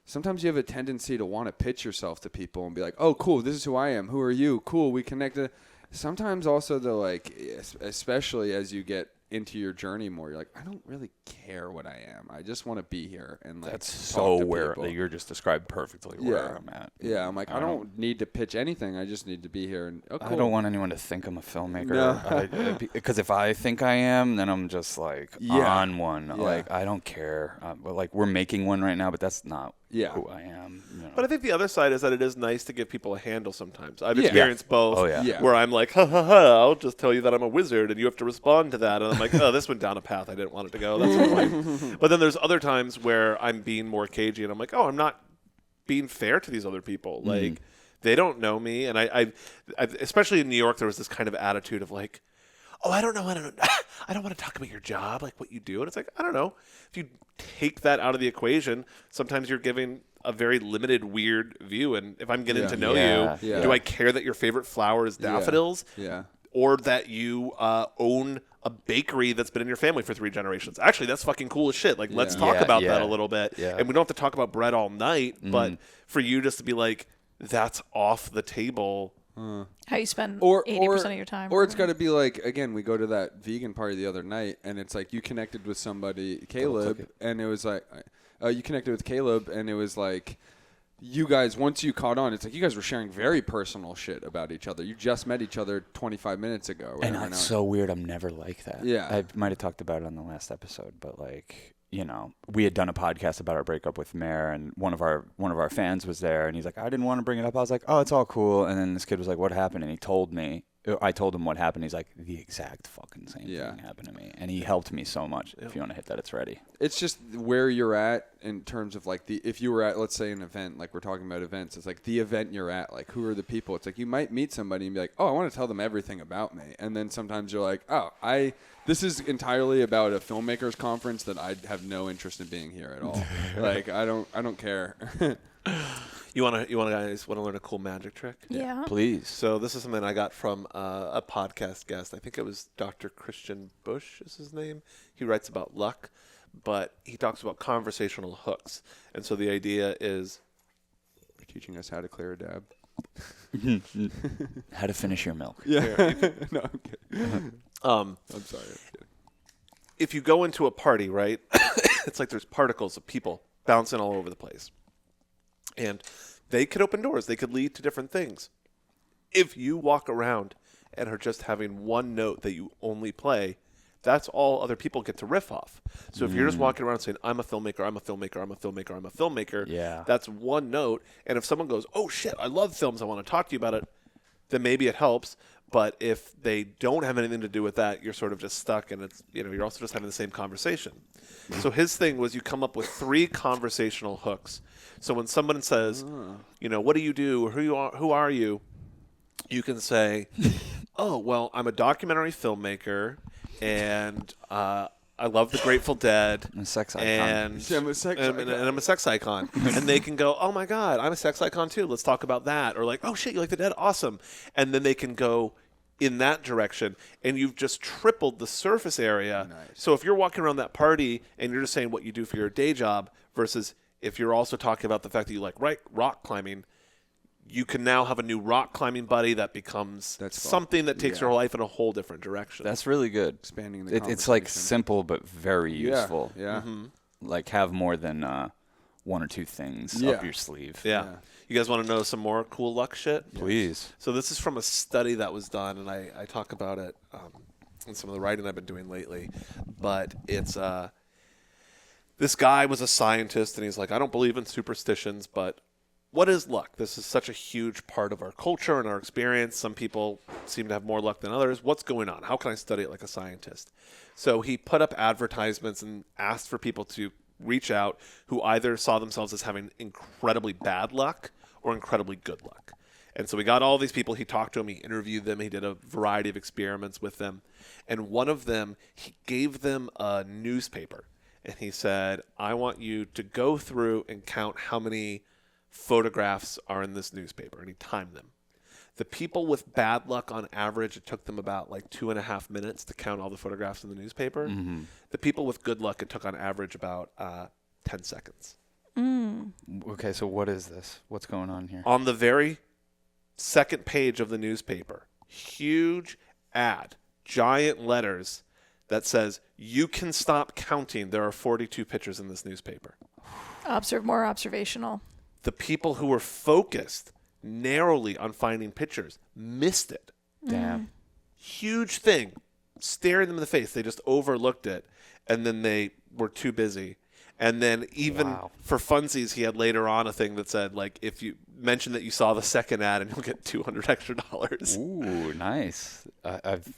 S1: Sometimes you have a tendency to want to pitch yourself to people and be like, "Oh, cool, this is who I am. Who are you? Cool, we connected." Sometimes also the like, especially as you get into your journey more, you're like, I don't really care what I am. I just want to be here and like.
S3: That's
S1: talk
S3: so
S1: to
S3: where
S1: people.
S3: you're just described perfectly where I'm at.
S1: Yeah, I'm like, I don't need to pitch anything. I just need to be here. And
S3: I don't want anyone to think I'm a filmmaker.
S1: No.
S3: Because if I think I am, then I'm just like on one.
S1: Yeah.
S3: Like, I don't care. But like, we're making one right now, but that's not
S1: Yeah.
S3: who I am. You know.
S2: But I think the other side is that it is nice to give people a handle sometimes. I've
S1: Yeah.
S2: experienced both.
S3: Oh, yeah.
S1: Yeah.
S2: Where I'm like, ha ha ha, I'll just tell you that I'm a wizard and you have to respond to that. And I'm like, oh, this went down a path I didn't want it to go. That's fine. But then there's other times where I'm being more cagey and I'm like, oh, I'm not being fair to these other people. Like, they don't know me. And I especially in New York, there was this kind of attitude of like, oh, I don't want to talk about your job, like what you do. And it's like, I don't know. If you take that out of the equation, sometimes you're giving a very limited, weird view. And if I'm getting to know you, do I care that your favorite flower is daffodils?
S1: Yeah.
S2: Or that you own a bakery that's been in your family for 3 generations? Actually, that's fucking cool as shit. Like, let's talk about that a little bit.
S3: Yeah.
S2: And we don't have to talk about bread all night, but for you just to be like, that's off the table.
S4: How you spend
S1: Or
S4: 80% of your time.
S1: Or it's got to be like, again, we go to that vegan party the other night, and it's like you connected with somebody, Caleb, and it was like, you connected with Caleb, and it was like, you guys, once you caught on, it's like you guys were sharing very personal shit about each other. You just met each other 25 minutes ago.
S3: And it's so weird. I'm never like that.
S1: Yeah.
S3: I might have talked about it on the last episode, but like, you know, we had done a podcast about our breakup with Mare, and one of our fans was there, and he's like, I didn't want to bring it up. I was like, oh, it's all cool. And then this kid was like, what happened? And he told me. I told him what happened. He's like, the exact fucking same thing happened to me. And he helped me so much. If you want to hit that, it's ready.
S1: It's just where you're at in terms of like if you were at, let's say, an event, like we're talking about events, it's like the event you're at, like who are the people? It's like you might meet somebody and be like, oh, I want to tell them everything about me. And then sometimes you're like, oh, this is entirely about a filmmakers conference that I have no interest in being here at all. Like I don't care.
S2: You guys want to learn a cool magic trick?
S4: Yeah.
S3: Please.
S2: So this is something I got from a podcast guest. I think it was Dr. Christian Bush is his name. He writes about luck, but he talks about conversational hooks. And so the idea is...
S1: You're teaching us how to clear a dab.
S3: How to finish your milk.
S1: Yeah. No, I'm kidding. I'm sorry.
S2: If you go into a party, right, it's like there's particles of people bouncing all over the place. And they could open doors. They could lead to different things. If you walk around and are just having one note that you only play, that's all other people get to riff off. So if you're just walking around saying, I'm a filmmaker, I'm a filmmaker, I'm a filmmaker, I'm a filmmaker, that's one note. And if someone goes, oh, shit, I love films, I want to talk to you about it, then maybe it helps. But if they don't have anything to do with that, you're sort of just stuck, and it's you're also just having the same conversation. So his thing was you come up with 3 conversational hooks. So when someone says, what do you do, or who are you, you can say, oh, well, I'm a documentary filmmaker, and I love the Grateful Dead.
S3: I'm a sex icon.
S2: And
S1: I'm a sex icon.
S2: And I'm a sex icon. And they can go, oh, my God, I'm a sex icon, too. Let's talk about that. Or like, oh, shit, you like the Dead? Awesome. And then they can go in that direction, and you've just tripled the surface area.
S1: Nice.
S2: So if you're walking around that party and you're just saying what you do for your day job versus if you're also talking about the fact that you like rock climbing, you can now have a new rock climbing buddy that becomes something that takes your life in a whole different direction.
S3: That's really good.
S1: Expanding the
S3: It's like simple but very useful.
S1: Yeah.
S2: Mm-hmm.
S3: Like have more than one or two things up your sleeve.
S2: Yeah. You guys want to know some more cool luck shit?
S3: Please.
S2: So this is from a study that was done, and I talk about it in some of the writing I've been doing lately. But it's this guy was a scientist, and he's like, I don't believe in superstitions, but what is luck? This is such a huge part of our culture and our experience. Some people seem to have more luck than others. What's going on? How can I study it like a scientist? So he put up advertisements and asked for people to reach out who either saw themselves as having incredibly bad luck or incredibly good luck. And so we got all these people. He talked to them. He interviewed them. He did a variety of experiments with them. And one of them, he gave them a newspaper. And he said, I want you to go through and count how many photographs are in this newspaper. And he timed them. The people with bad luck, on average, it took them about like 2.5 minutes to count all the photographs in the newspaper. Mm-hmm. The people with good luck, it took on average about 10 seconds.
S3: Okay, so what is this? What's going on here?
S2: On the very second page of the newspaper, huge ad, giant letters that says, you can stop counting. There are 42 pictures in this newspaper.
S4: More observational.
S2: The people who were focused narrowly on finding pictures missed it.
S3: Damn.
S2: Huge thing. Staring them in the face. They just overlooked it. And then they were too busy. And then even for funsies, he had later on a thing that said, like, if you mention that you saw the second ad and you'll get $200 extra.
S3: Ooh, nice. I've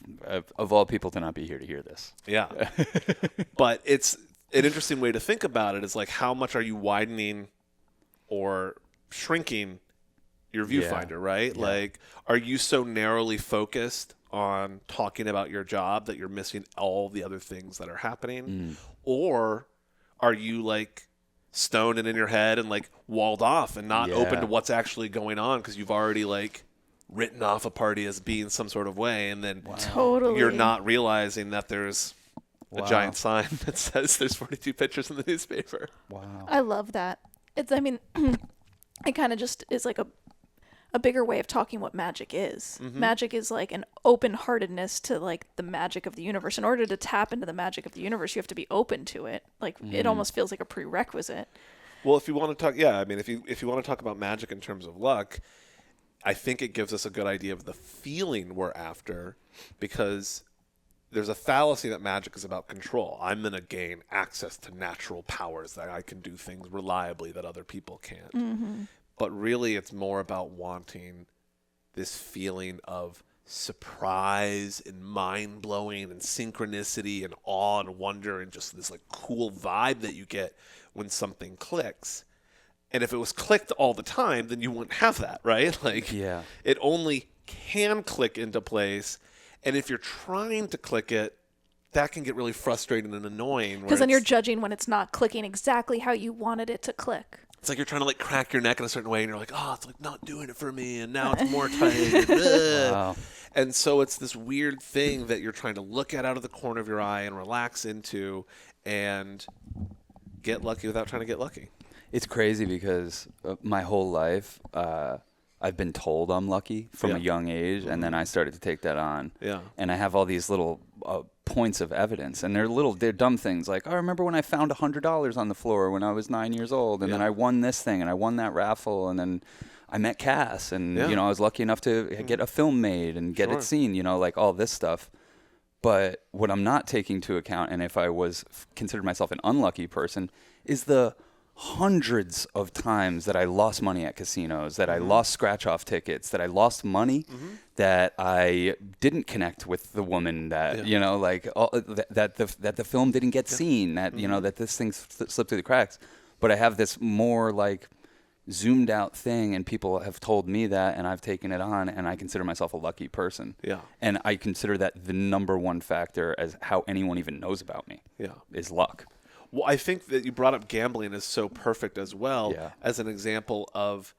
S3: of all people to not be here to hear this.
S2: Yeah. But it's an interesting way to think about it is like, how much are you widening or shrinking your viewfinder, right? Yeah. Like, are you so narrowly focused on talking about your job that you're missing all the other things that are happening? Or are you like stoned and in your head and like walled off and not open to what's actually going on because you've already like written off a party as being some sort of way, and then you're not realizing that there's a giant sign that says there's 42 pictures in the newspaper.
S4: Wow. I love that. It kind of just is like a bigger way of talking what magic is. Mm-hmm. Magic is like an open-heartedness to like the magic of the universe. In order to tap into the magic of the universe, you have to be open to it. Like it almost feels like a prerequisite.
S2: Well, if you want to talk, if you want to talk about magic in terms of luck, I think it gives us a good idea of the feeling we're after, because there's a fallacy that magic is about control. I'm going to gain access to natural powers that I can do things reliably that other people can't. Mm-hmm. But really, it's more about wanting this feeling of surprise and mind-blowing and synchronicity and awe and wonder and just this like cool vibe that you get when something clicks. And if it was clicked all the time, then you wouldn't have that, right? Like, it only can click into place. And if you're trying to click it, that can get really frustrating and annoying.
S4: Because then you're judging when it's not clicking exactly how you wanted it to click.
S2: It's like you're trying to like crack your neck in a certain way, and you're like, oh, it's like not doing it for me, and now it's more tight. Wow. And so it's this weird thing that you're trying to look at out of the corner of your eye and relax into and get lucky without trying to get lucky.
S3: It's crazy because my whole life I've been told I'm lucky from a young age, and then I started to take that on. Yeah. And I have all these little points of evidence, and they're dumb things like, I remember when I found $100 on the floor when I was 9 years old, and then I won this thing, and I won that raffle, and then I met Cass, and I was lucky enough to get a film made and get it seen, like all this stuff. But what I'm not taking into account, and if I was considered myself an unlucky person, is the hundreds of times that I lost money at casinos, that I lost scratch-off tickets, that I lost money, that I didn't connect with the woman, that that the film didn't get seen, that that this thing slipped through the cracks. But I have this more like zoomed out thing, and people have told me that, and I've taken it on, and I consider myself a lucky person.
S2: Yeah.
S3: And I consider that the number one factor as how anyone even knows about me.
S2: Yeah.
S3: Is luck.
S2: Well, I think that you brought up gambling is so perfect as well as an example of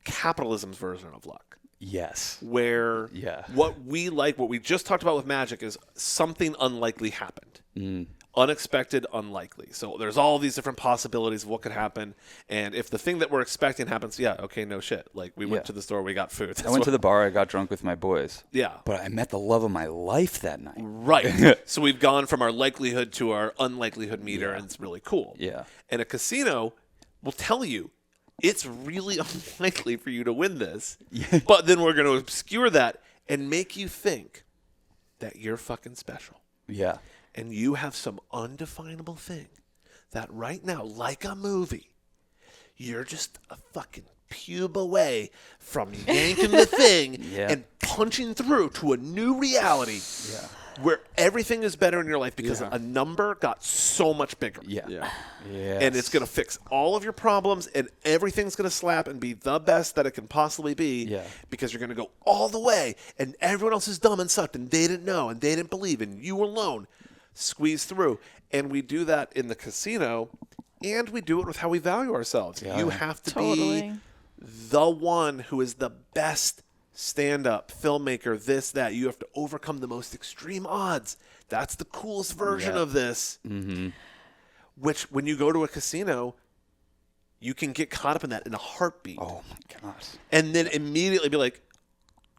S2: capitalism's version of luck.
S3: Yes.
S2: Where what we just talked about with magic is something unlikely happened. Unexpected, unlikely. So there's all these different possibilities of what could happen. And if the thing that we're expecting happens, okay, no shit. Like we went to the store, we got food.
S3: I went to the bar, I got drunk with my boys.
S2: Yeah.
S3: But I met the love of my life that night.
S2: Right. So we've gone from our likelihood to our unlikelihood meter, and it's really cool.
S3: Yeah.
S2: And a casino will tell you, it's really unlikely for you to win this. But then we're going to obscure that and make you think that you're fucking special.
S3: Yeah.
S2: And you have some undefinable thing that right now, like a movie, you're just a fucking pube away from yanking the thing and punching through to a new reality where everything is better in your life because a number got so much bigger. And it's going to fix all of your problems, and everything's going to slap and be the best that it can possibly be because you're going to go all the way, and everyone else is dumb and sucked, and they didn't know, and they didn't believe, and you alone squeeze through. And we do that in the casino, and we do it with how we value ourselves. You have to be the one who is the best stand-up, filmmaker, this, that. You have to overcome the most extreme odds. That's the coolest version of this. Which, when you go to a casino, you can get caught up in that in a heartbeat.
S3: Oh, my gosh.
S2: And then immediately be like,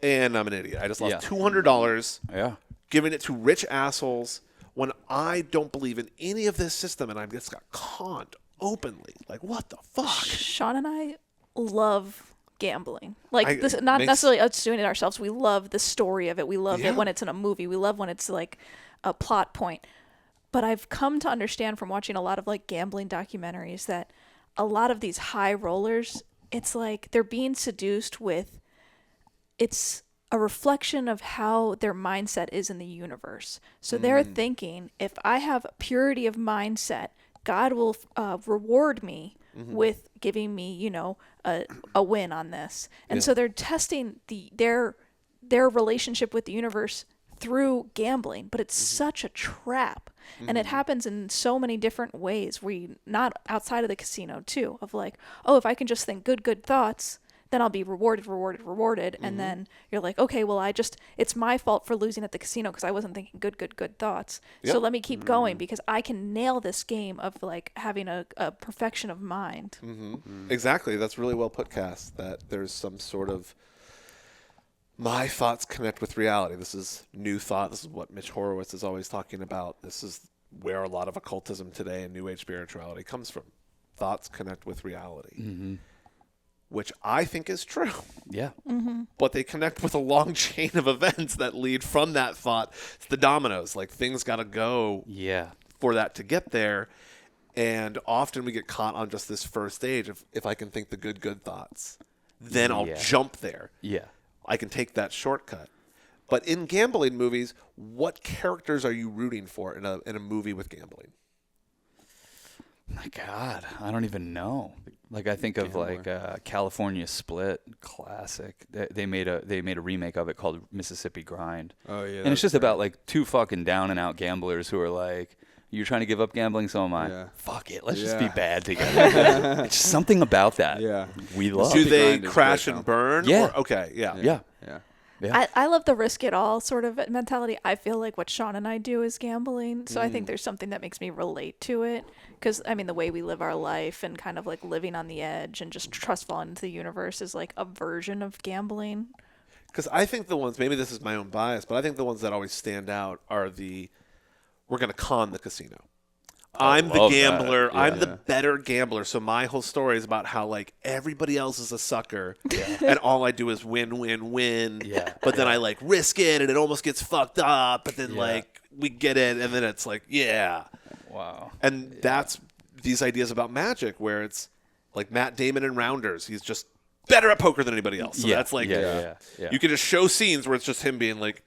S2: and I'm an idiot. I just lost $200 giving it to rich assholes when I don't believe in any of this system, and I just got conned openly. Like, what the fuck?
S4: Sean and I love gambling. Like, this, not necessarily us doing it ourselves. We love the story of it. We love it when it's in a movie. We love when it's like a plot point. But I've come to understand from watching a lot of like gambling documentaries that a lot of these high rollers, it's like they're being seduced with, it's a reflection of how their mindset is in the universe. So they're thinking, if I have purity of mindset, God will reward me with giving me, you know, a win on this. And so they're testing their relationship with the universe through gambling, but it's such a trap. And it happens in so many different ways, not outside of the casino too, of like, oh, if I can just think good thoughts, then I'll be rewarded. And then you're like, okay, well, it's my fault for losing at the casino because I wasn't thinking good thoughts. So let me keep going because I can nail this game of like having a perfection of mind.
S2: Exactly. That's really well put, Cass, that there's some sort of my thoughts connect with reality. This is new thought. This is what Mitch Horowitz is always talking about. This is where a lot of occultism today and New Age spirituality comes from. Thoughts connect with reality. Which I think is true.
S3: Yeah.
S2: But they connect with a long chain of events that lead from that thought to the dominoes. Like, things got to go for that to get there. And often we get caught on just this first stage of, if I can think the good thoughts, then I'll jump there.
S3: Yeah.
S2: I can take that shortcut. But in gambling movies, what characters are you rooting for in a movie with gambling?
S3: My God, I don't even know. Like, I think of like California Split, classic. They made a remake of it called Mississippi Grind.
S1: Oh yeah,
S3: and it's just about like two fucking down and out gamblers who are like, "You're trying to give up gambling, so am I.
S1: Yeah.
S3: Fuck it, let's just be bad together." It's just something about that.
S1: Yeah,
S3: we love.
S2: Do they crash and burn?
S3: Yeah.
S2: Or, okay. Yeah.
S3: Yeah.
S4: I love the risk it all sort of mentality. I feel like what Sean and I do is gambling. So I think there's something that makes me relate to it. Because, I mean, the way we live our life and kind of like living on the edge and just trust falling into the universe is like a version of gambling.
S2: Because I think the ones, maybe this is my own bias, but I think the ones that always stand out are we're going to con the casino. I'm the gambler.
S3: Yeah.
S2: I'm the better gambler. So my whole story is about how like everybody else is a sucker, and all I do is win.
S3: Yeah.
S2: But then I like risk it, and it almost gets fucked up. But then like we get it, and then it's like
S3: Wow.
S2: And that's these ideas about magic, where it's like Matt Damon in Rounders. He's just better at poker than anybody else. So that's like you can just show scenes where it's just him being like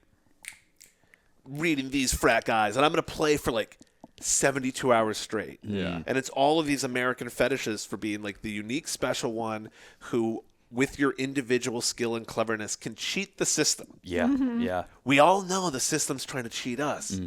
S2: reading these frat guys, and I'm going to play for like 72 hours straight.
S1: Yeah.
S2: And it's all of these American fetishes for being like the unique special one who, with your individual skill and cleverness, can cheat the system.
S3: Yeah. Yeah.
S2: We all know the system's trying to cheat us.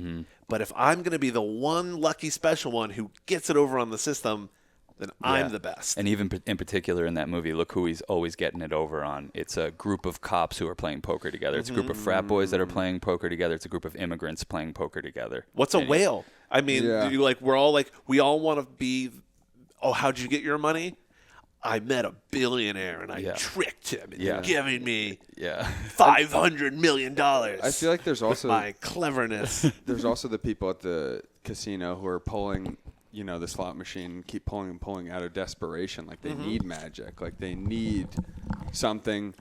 S2: But if I'm going to be the one lucky special one who gets it over on the system, then I'm the best.
S3: And even in particular in that movie, look who he's always getting it over on. It's a group of cops who are playing poker together. It's a group of frat boys that are playing poker together. It's a group of immigrants playing poker together.
S2: What's a whale? I mean, we all want to be, oh, how'd you get your money? I met a billionaire and I tricked him into giving me $500 million.
S1: I feel like there's also
S2: my cleverness.
S1: There's also the people at the casino who are pulling, the slot machine, keep pulling and pulling out of desperation. Like they need magic. Like they need something.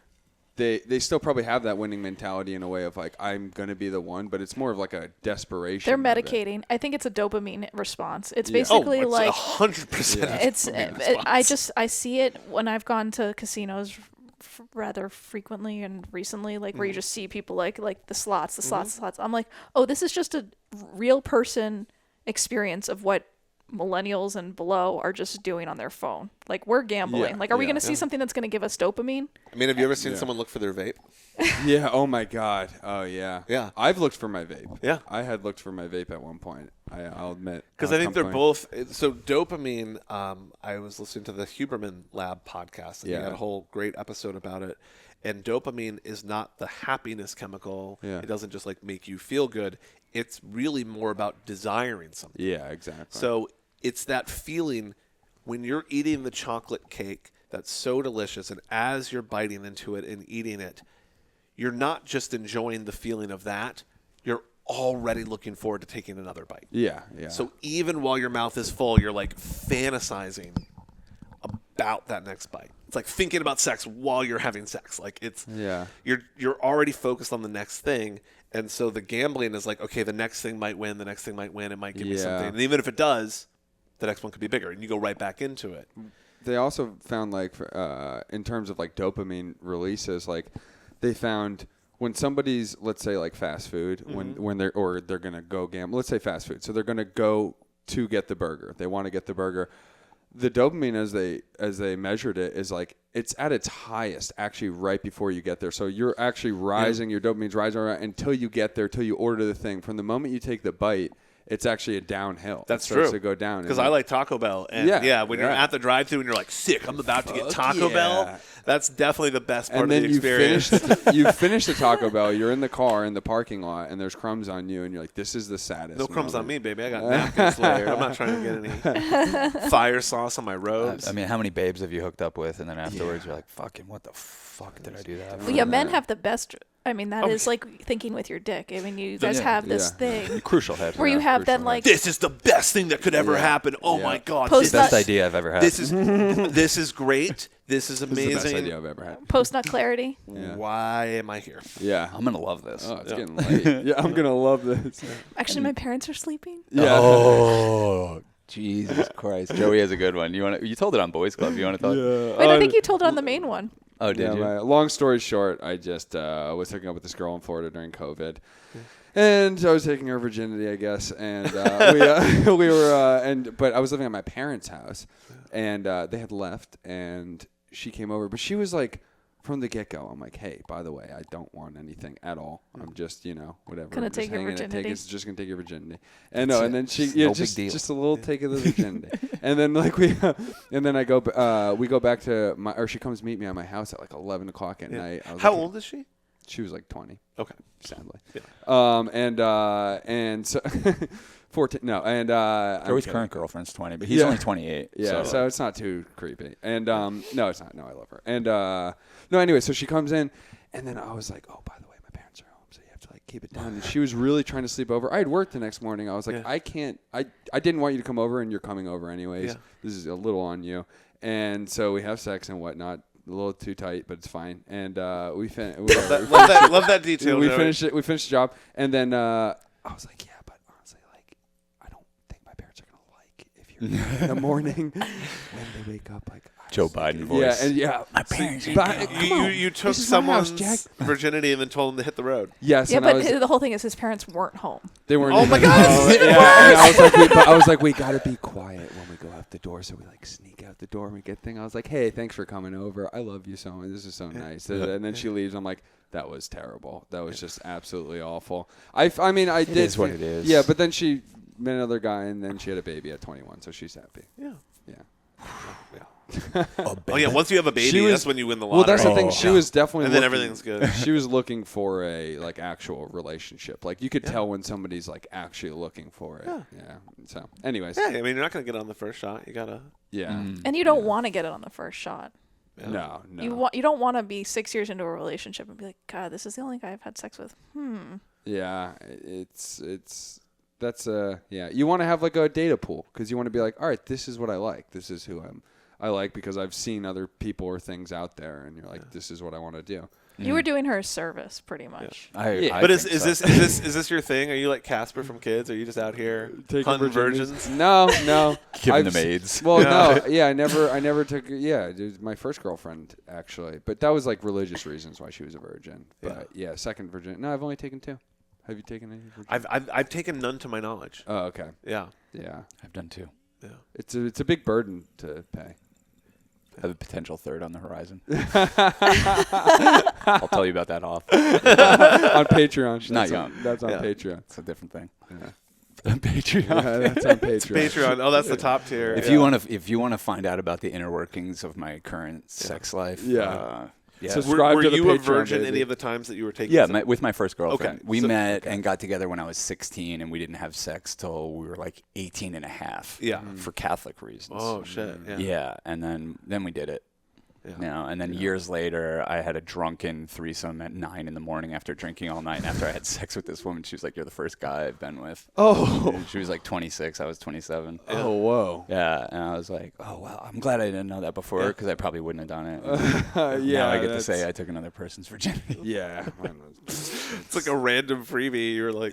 S1: They still probably have that winning mentality in a way of like, I'm going to be the one, but it's more of like a desperation.
S4: They're medicating. I think it's a dopamine response. It's basically
S2: it's
S4: like
S2: 100%.
S4: I see it when I've gone to casinos rather frequently and recently, like where you just see people like the slots. I'm like, oh, this is just a real person experience of what millennials and below are just doing on their phone. Like we're gambling. Like, are we going to see something that's going to give us dopamine?
S2: I mean, have you ever seen someone look for their vape?
S1: Yeah. Oh my God. Oh yeah.
S2: Yeah.
S1: I've looked for my vape.
S2: Yeah.
S1: I had looked for my vape at one point. I'll admit.
S2: Because I think they're both. So dopamine. I was listening to the Huberman Lab podcast, and they had a whole great episode about it. And dopamine is not the happiness chemical.
S1: Yeah.
S2: It doesn't just like make you feel good. It's really more about desiring something.
S1: Yeah, exactly.
S2: So it's that feeling when you're eating the chocolate cake that's so delicious, and as you're biting into it and eating it, you're not just enjoying the feeling of that, you're already looking forward to taking another bite.
S1: Yeah, yeah.
S2: So even while your mouth is full, you're like fantasizing about that next bite. It's like thinking about sex while you're having sex. Like it's you're already focused on the next thing. And so the gambling is like, okay, the next thing might win, it might give me something. And even if it does, the next one could be bigger, and you go right back into it.
S1: They also found, like, in terms of, like, dopamine releases, like, they found when somebody's, let's say, like, fast food, when they're going to go gamble. Let's say fast food. So they're going to go to get the burger. They want to get the burger. The dopamine, as they measured it, is, like, it's at its highest actually right before you get there. So you're actually rising, your dopamine's rising until you get there, till you order the thing. From the moment you take the bite, it's actually a downhill.
S2: That's true.
S1: To go down.
S2: Because I like Taco Bell. And when you're at the drive-thru and you're like, sick, I'm about to get Taco Bell. That's definitely the best part of the experience.
S1: You finish the Taco Bell, you're in the car in the parking lot, and there's crumbs on you, and you're like, this is the saddest.
S2: No crumbs on me, baby. I got napkins layered. I'm not trying to get any fire sauce on my robes.
S3: I mean, how many babes have you hooked up with, and then afterwards you're like, fucking, what the fuck did I do that for?
S4: Well, yeah, men have the best. I mean, that is like thinking with your dick. I mean, you guys have this thing.
S3: Crucial head.
S4: Where you have then like.
S2: This is the best thing that could ever happen. Oh my God.
S3: It's the best idea I've ever had.
S2: This is great. This is amazing.
S1: This is the best idea I've ever had.
S4: Post-nut clarity.
S1: Yeah.
S2: Why am I here?
S1: Yeah.
S3: I'm going to love this.
S1: Oh, it's getting late. Yeah, I'm going to love this.
S4: Actually, my parents are sleeping.
S1: Yeah.
S3: Oh, Jesus Christ. Joey has a good one. You told it on Boys Club. You want to talk?
S1: Yeah.
S4: Wait, I think you told it on the main one.
S3: Oh, did you?
S1: Long story short, I just was hooking up with this girl in Florida during COVID. And I was taking her virginity, I guess, and but I was living at my parents' house, and they had left, and she came over, but she was like, from the get-go, I'm like, hey, by the way, I don't want anything at all. I'm just, whatever.
S4: Gonna take your virginity.
S1: Just gonna take your virginity. And and then she, just a little take of the virginity. And then we go back to she comes meet me at my house at like 11 o'clock at night.
S2: How old is she?
S1: She was like 20.
S2: Okay.
S1: Sadly.
S2: Yeah.
S1: And so 14. No, and
S3: Joey's current girlfriend's 20, but he's only 28.
S1: Yeah, so it's not too creepy. And no, it's not. No, I love her. And no, anyway, so she comes in, and then I was like, oh, by the way, my parents are home, so you have to like keep it down. And she was really trying to sleep over. I had work the next morning. I was like, I can't. I didn't want you to come over, and you're coming over anyways. Yeah. This is a little on you. And so we have sex and whatnot. A little too tight, but it's fine. And we
S2: love that detail.
S1: We finished it. We finished the job, and then I was like, yeah, but honestly, like, I don't think my parents are gonna like if you're in the morning when they wake up. Like, I
S3: Joe Biden voice.
S1: My
S3: parents.
S2: You took someone's virginity and then told them to hit the road.
S1: Yes.
S4: Yeah, but the whole thing is his parents weren't home.
S1: They weren't.
S2: Oh my God!
S1: And I was like, we gotta be quiet when we go out the door. So we like sneak out the door and we get thing. I was like, hey, thanks for coming over. I love you so much. This is so nice. And then she leaves. I'm like, that was terrible. That was just absolutely awful. I mean, I did.
S3: It is what it is.
S1: Yeah, but then she met another guy and then she had a baby at 21, so she's happy.
S2: Yeah.
S3: Oh
S2: yeah, once you have a baby, that's when you win the lottery.
S1: Well, that's the thing. She was definitely
S2: and then everything's good.
S1: She was looking for a like actual relationship. Like you could tell when somebody's like actually looking for it. Yeah. So, anyways.
S2: Yeah, I mean, you're not going to get it on the first shot. You got to.
S1: Yeah.
S4: And you don't want to get it on the first shot.
S1: Yeah. No.
S4: You don't want to be 6 years into a relationship and be like, God, this is the only guy I've had sex with.
S1: Yeah, that's you want to have like a data pool because you want to be like, all right, this is what I like. This is who I like because I've seen other people or things out there, and you're like, this is what I want to do.
S4: You were doing her a service, pretty much.
S2: But is this your thing? Are you like Casper from Kids? Are you just out here hunting virgins?
S1: No.
S3: Giving them AIDS.
S1: Well, no. Yeah, I never took. Yeah, it was my first girlfriend actually, but that was like religious reasons why she was a virgin. But second virgin. No, I've only taken 2. Have you taken any virgin?
S2: I've taken none to my knowledge.
S1: Oh, okay.
S2: Yeah.
S3: I've done 2.
S2: Yeah.
S1: It's a big burden to pay.
S3: I have a potential third on the horizon. I'll tell you about that off.
S1: On Patreon.
S3: She's not young.
S1: That's on Patreon.
S3: It's a different thing.
S1: Yeah. On Patreon. Yeah, that's on Patreon.
S2: It's Patreon. Oh, that's the top tier.
S3: If you want to find out about the inner workings of my current sex life,
S1: subscribe
S2: were
S1: to the
S2: you
S1: Patreon,
S2: a virgin
S1: baby.
S2: any of the times that you were taking?
S3: Yeah, with my first girlfriend.
S2: Okay.
S3: We met and got together when I was 16, and we didn't have sex till we were like 18 and a half.
S2: Yeah.
S3: For Catholic reasons.
S2: Oh shit. Yeah.
S3: Yeah, and then we did it. Yeah. And then years later, I had a drunken threesome at 9 in the morning after drinking all night. And after I had sex with this woman, she was like, "You're the first guy I've been with."
S1: Oh.
S3: And she was like 26. I was 27.
S1: Oh, whoa.
S3: Yeah, and I was like, "Oh wow, I'm glad I didn't know that before because I probably wouldn't have done it." Now I get to say I took another person's virginity.
S1: Yeah.
S2: It's like a random freebie. You're like,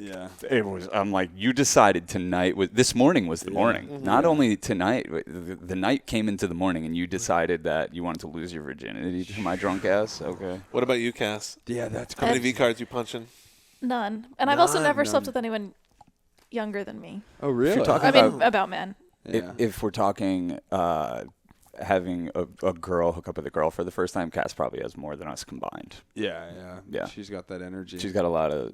S3: It was. I'm like, you decided tonight this morning was the morning. Mm-hmm. Not only tonight, the night came into the morning, and you decided that you wanted to lose your virginity to my drunk ass. Okay.
S2: What about you, Cass?
S1: Yeah, that's
S2: how many V cards you punching?
S4: None. And I've also never slept with anyone younger than me.
S1: Oh, really?
S4: About men.
S1: Yeah.
S3: If we're talking having a girl hook up with a girl for the first time, Cass probably has more than us combined.
S1: Yeah. She's got that energy.
S3: She's got a lot of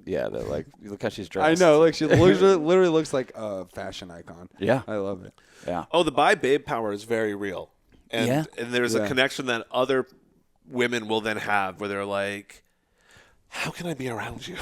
S3: look how she's dressed.
S1: I know, like she literally looks like a fashion icon.
S3: Yeah.
S1: I love it.
S3: Yeah.
S2: Oh, the bi babe power is very real. And there's a connection that other women will then have where they're like, how can I be around you?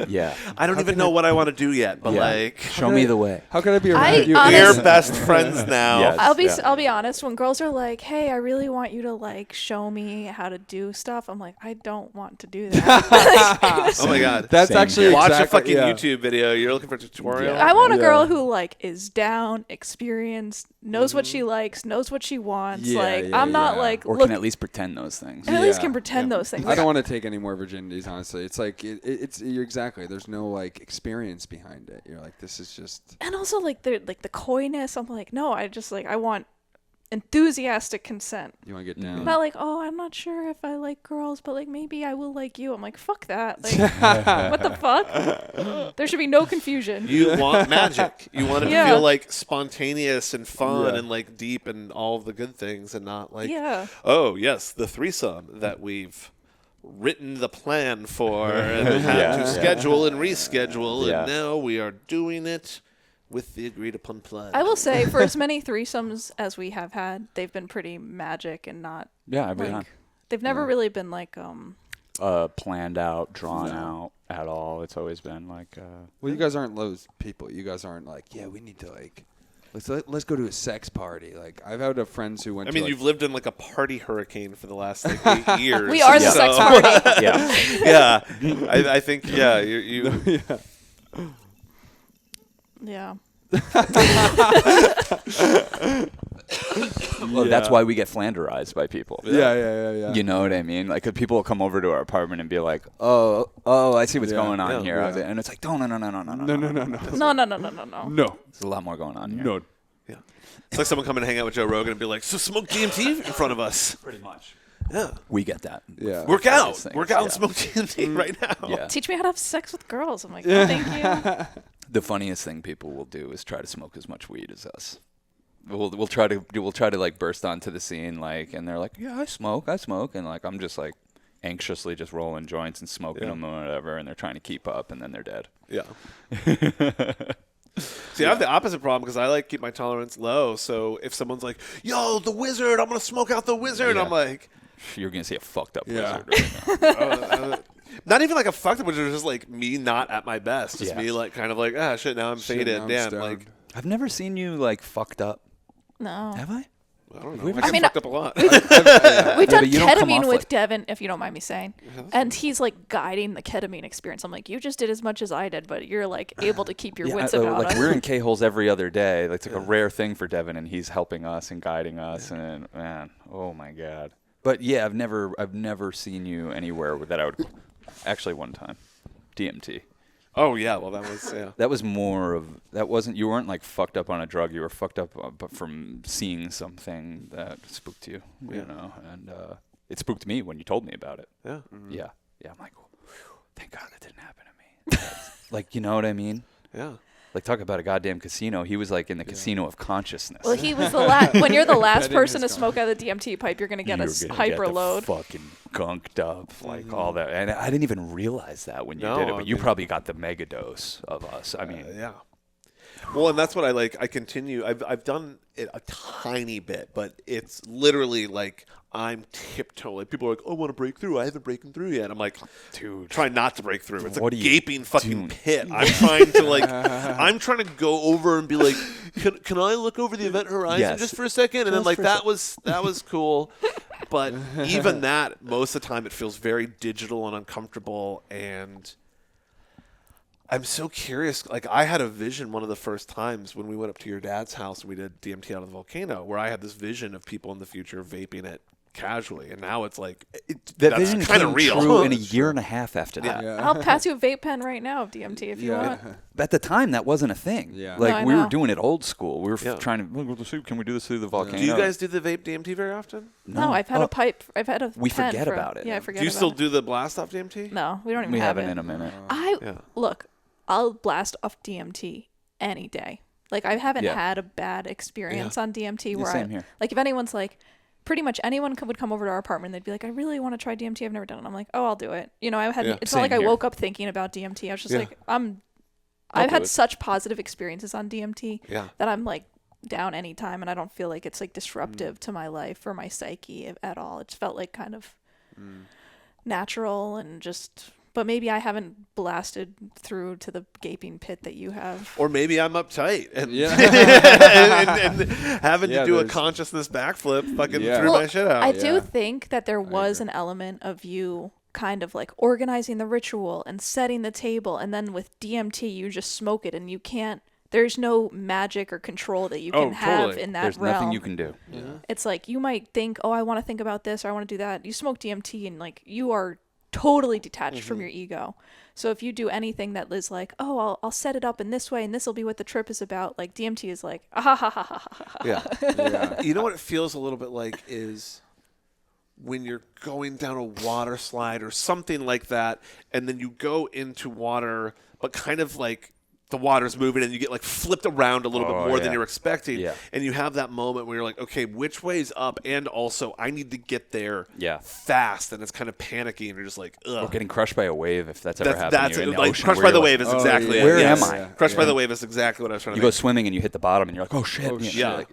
S3: Yeah.
S2: I don't even know what I want to do yet, but like,
S3: show me the way.
S1: How can I be around you?
S2: We're best friends now.
S3: Yes,
S4: I'll be honest. When girls are like, "Hey, I really want you to like show me how to do stuff," I'm like, I don't want to do that.
S2: Oh my god,
S1: that's actually
S2: watch a fucking YouTube video. You're looking for a tutorial.
S4: I want a girl who like is down, experienced, knows what she likes, knows what she wants. I'm not like,
S3: or can at least pretend those things.
S4: At least can pretend those things.
S1: I don't want to take any more virginities. Honestly, it's like you're exactly. There's no like experience behind it. You're like, this is just.
S4: And also like the coyness. I'm like, no, I want enthusiastic consent.
S1: You want to get down.
S4: Not like, oh, I'm not sure if I like girls, but like maybe I will like you. I'm like, fuck that. Like, what the fuck? There should be no confusion.
S2: You want magic. You want it to feel like spontaneous and fun and like deep and all of the good things, and not like, oh yes, the threesome that we've written the plan for and had to schedule and reschedule, and now we are doing it with the agreed upon plan.
S4: I will say, for as many threesomes as we have had, they've been pretty magic and not.
S3: Yeah, I've been on.
S4: They've never really been like
S3: planned out, drawn out at all. It's always been like.
S1: Well, you guys aren't those people. You guys aren't like, we need to like. Let's go to a sex party. Like I've had friends who went.
S2: You've lived in like a party hurricane for the last like 8 years.
S4: We are the sex party.
S2: Yeah. I think you.
S4: Yeah.
S3: Well, that's why we get flanderized by people.
S1: Yeah.
S3: You know what I mean? Like, people will come over to our apartment and be like, "Oh, I see what's going on here," and it's like, "No."
S4: No.
S3: There's a lot more going on here.
S1: No.
S2: Yeah. It's like someone coming to hang out with Joe Rogan and be like, so smoke DMT in front of us.
S3: Pretty much.
S2: Yeah.
S3: We get that.
S1: Yeah.
S2: Work out and smoke DMT right now.
S3: Yeah.
S4: Teach me how to have sex with girls. I'm like, oh, thank you.
S3: The funniest thing people will do is try to smoke as much weed as us. We'll try to like burst onto the scene like, and they're like, yeah, I smoke, and like I'm just like anxiously just rolling joints and smoking them or whatever, and they're trying to keep up, and then they're dead.
S2: Yeah. See, I have the opposite problem because I like keep my tolerance low. So if someone's like, "Yo, the wizard, I'm gonna smoke out the wizard," I'm like,
S3: "You're gonna see a fucked up wizard right now."
S2: Not even like a fucked up wizard, just like me not at my best. Just me like kind of like, shit, now I'm faded. Damn, like
S3: I've never seen you like fucked up.
S4: No.
S3: Have I?
S2: I don't know. I mean, fucked up a lot.
S4: We've done ketamine with Devin, if you don't mind me saying. And he's like guiding the ketamine experience. I'm like, you just did as much as I did, but you're like able to keep your wits about
S3: like
S4: us.
S3: We're in K-holes every other day. It's like a rare thing for Devin, and he's helping us and guiding us. And man, oh my God. But yeah, I've never seen you anywhere that I would. Actually, one time, DMT.
S2: Oh yeah, well that was
S3: That was more of that wasn't you weren't like fucked up on a drug. You were fucked up, but from seeing something that spooked you, you know. And it spooked me when you told me about it.
S2: Yeah,
S3: yeah. I'm like, thank God that didn't happen to me. Like, you know what I mean?
S2: Yeah.
S3: Like, talk about a goddamn casino. He was like in the casino of consciousness.
S4: Well, he was the last. When you're the last person to smoke out of the DMT pipe, you're gonna get a hyper load.
S3: Fucking gunked up, like all that. And I didn't even realize that when you did it, but you probably got the mega dose of us. I mean,
S2: yeah. Well, and that's what I like. I continue. I've done it a tiny bit, but it's literally like I'm tiptoeing. Like people are like, "Oh, I want to break through. I haven't broken through yet." I'm like, dude, try not to break through. It's a gaping fucking pit. I'm trying to I'm trying to go over and be like, "Can I look over the event horizon just for a second?" And then like that was cool, but even that, most of the time, it feels very digital and uncomfortable and. I'm so curious. Like, I had a vision one of the first times when we went up to your dad's house and we did DMT out of the volcano, where I had this vision of people in the future vaping it casually, and now it's like that's kind of real.
S3: True in a year and a half after that.
S4: Yeah. I'll pass you a vape pen right now of DMT if you want.
S3: At the time, that wasn't a thing. Yeah. Like we were doing it old school. We were trying to. Can we do this through the volcano?
S2: Do you guys do the vape DMT very often?
S4: No, I've had a pipe. I've had a.
S3: We forget about it.
S4: Yeah, I forget.
S2: Do you still do the blast off DMT?
S4: No, we don't even
S3: have it. We
S4: haven't
S3: in a minute.
S4: Look. I'll blast off DMT any day. Like, I haven't had a bad experience on DMT where
S3: same here.
S4: Like, if anyone's like, pretty much anyone would come over to our apartment and they'd be like, I really want to try DMT. I've never done it. I'm like, oh, I'll do it. You know, it's not like I woke up thinking about DMT. I was just like, I've had such positive experiences on DMT that I'm like down anytime, and I don't feel like it's like disruptive to my life or my psyche at all. It's felt like kind of natural and just... But maybe I haven't blasted through to the gaping pit that you have.
S2: Or maybe I'm uptight and, and having to do a consciousness backflip fucking threw my shit out.
S4: I do think that there was an element of you kind of like organizing the ritual and setting the table. And then with DMT, you just smoke it and you can't. There's no magic or control that you can have in that
S3: There's
S4: realm.
S3: nothing you can do.
S2: Yeah.
S4: It's like you might think, oh, I want to think about this or I want to do that. You smoke DMT and like you are totally detached from your ego. So if you do anything that is like, oh, I'll set it up in this way and this will be what the trip is about, like DMT is like, ah, ha, ha, ha, ha, ha.
S2: Yeah. You know what it feels a little bit like is when you're going down a water slide or something like that, and then you go into water, but kind of like the water's moving and you get like flipped around a little bit more than you're expecting. Yeah. And you have that moment where you're like, okay, which way's up? And also I need to get there fast. And it's kind of panicky and you're just like, ugh.
S3: Or getting crushed by a wave if that's ever happened.
S2: That's it. Like crushed by the wave is exactly it.
S3: Where am I?
S2: Crushed by the wave is exactly what I was trying to
S3: You go swimming and you hit the bottom and you're like, oh shit.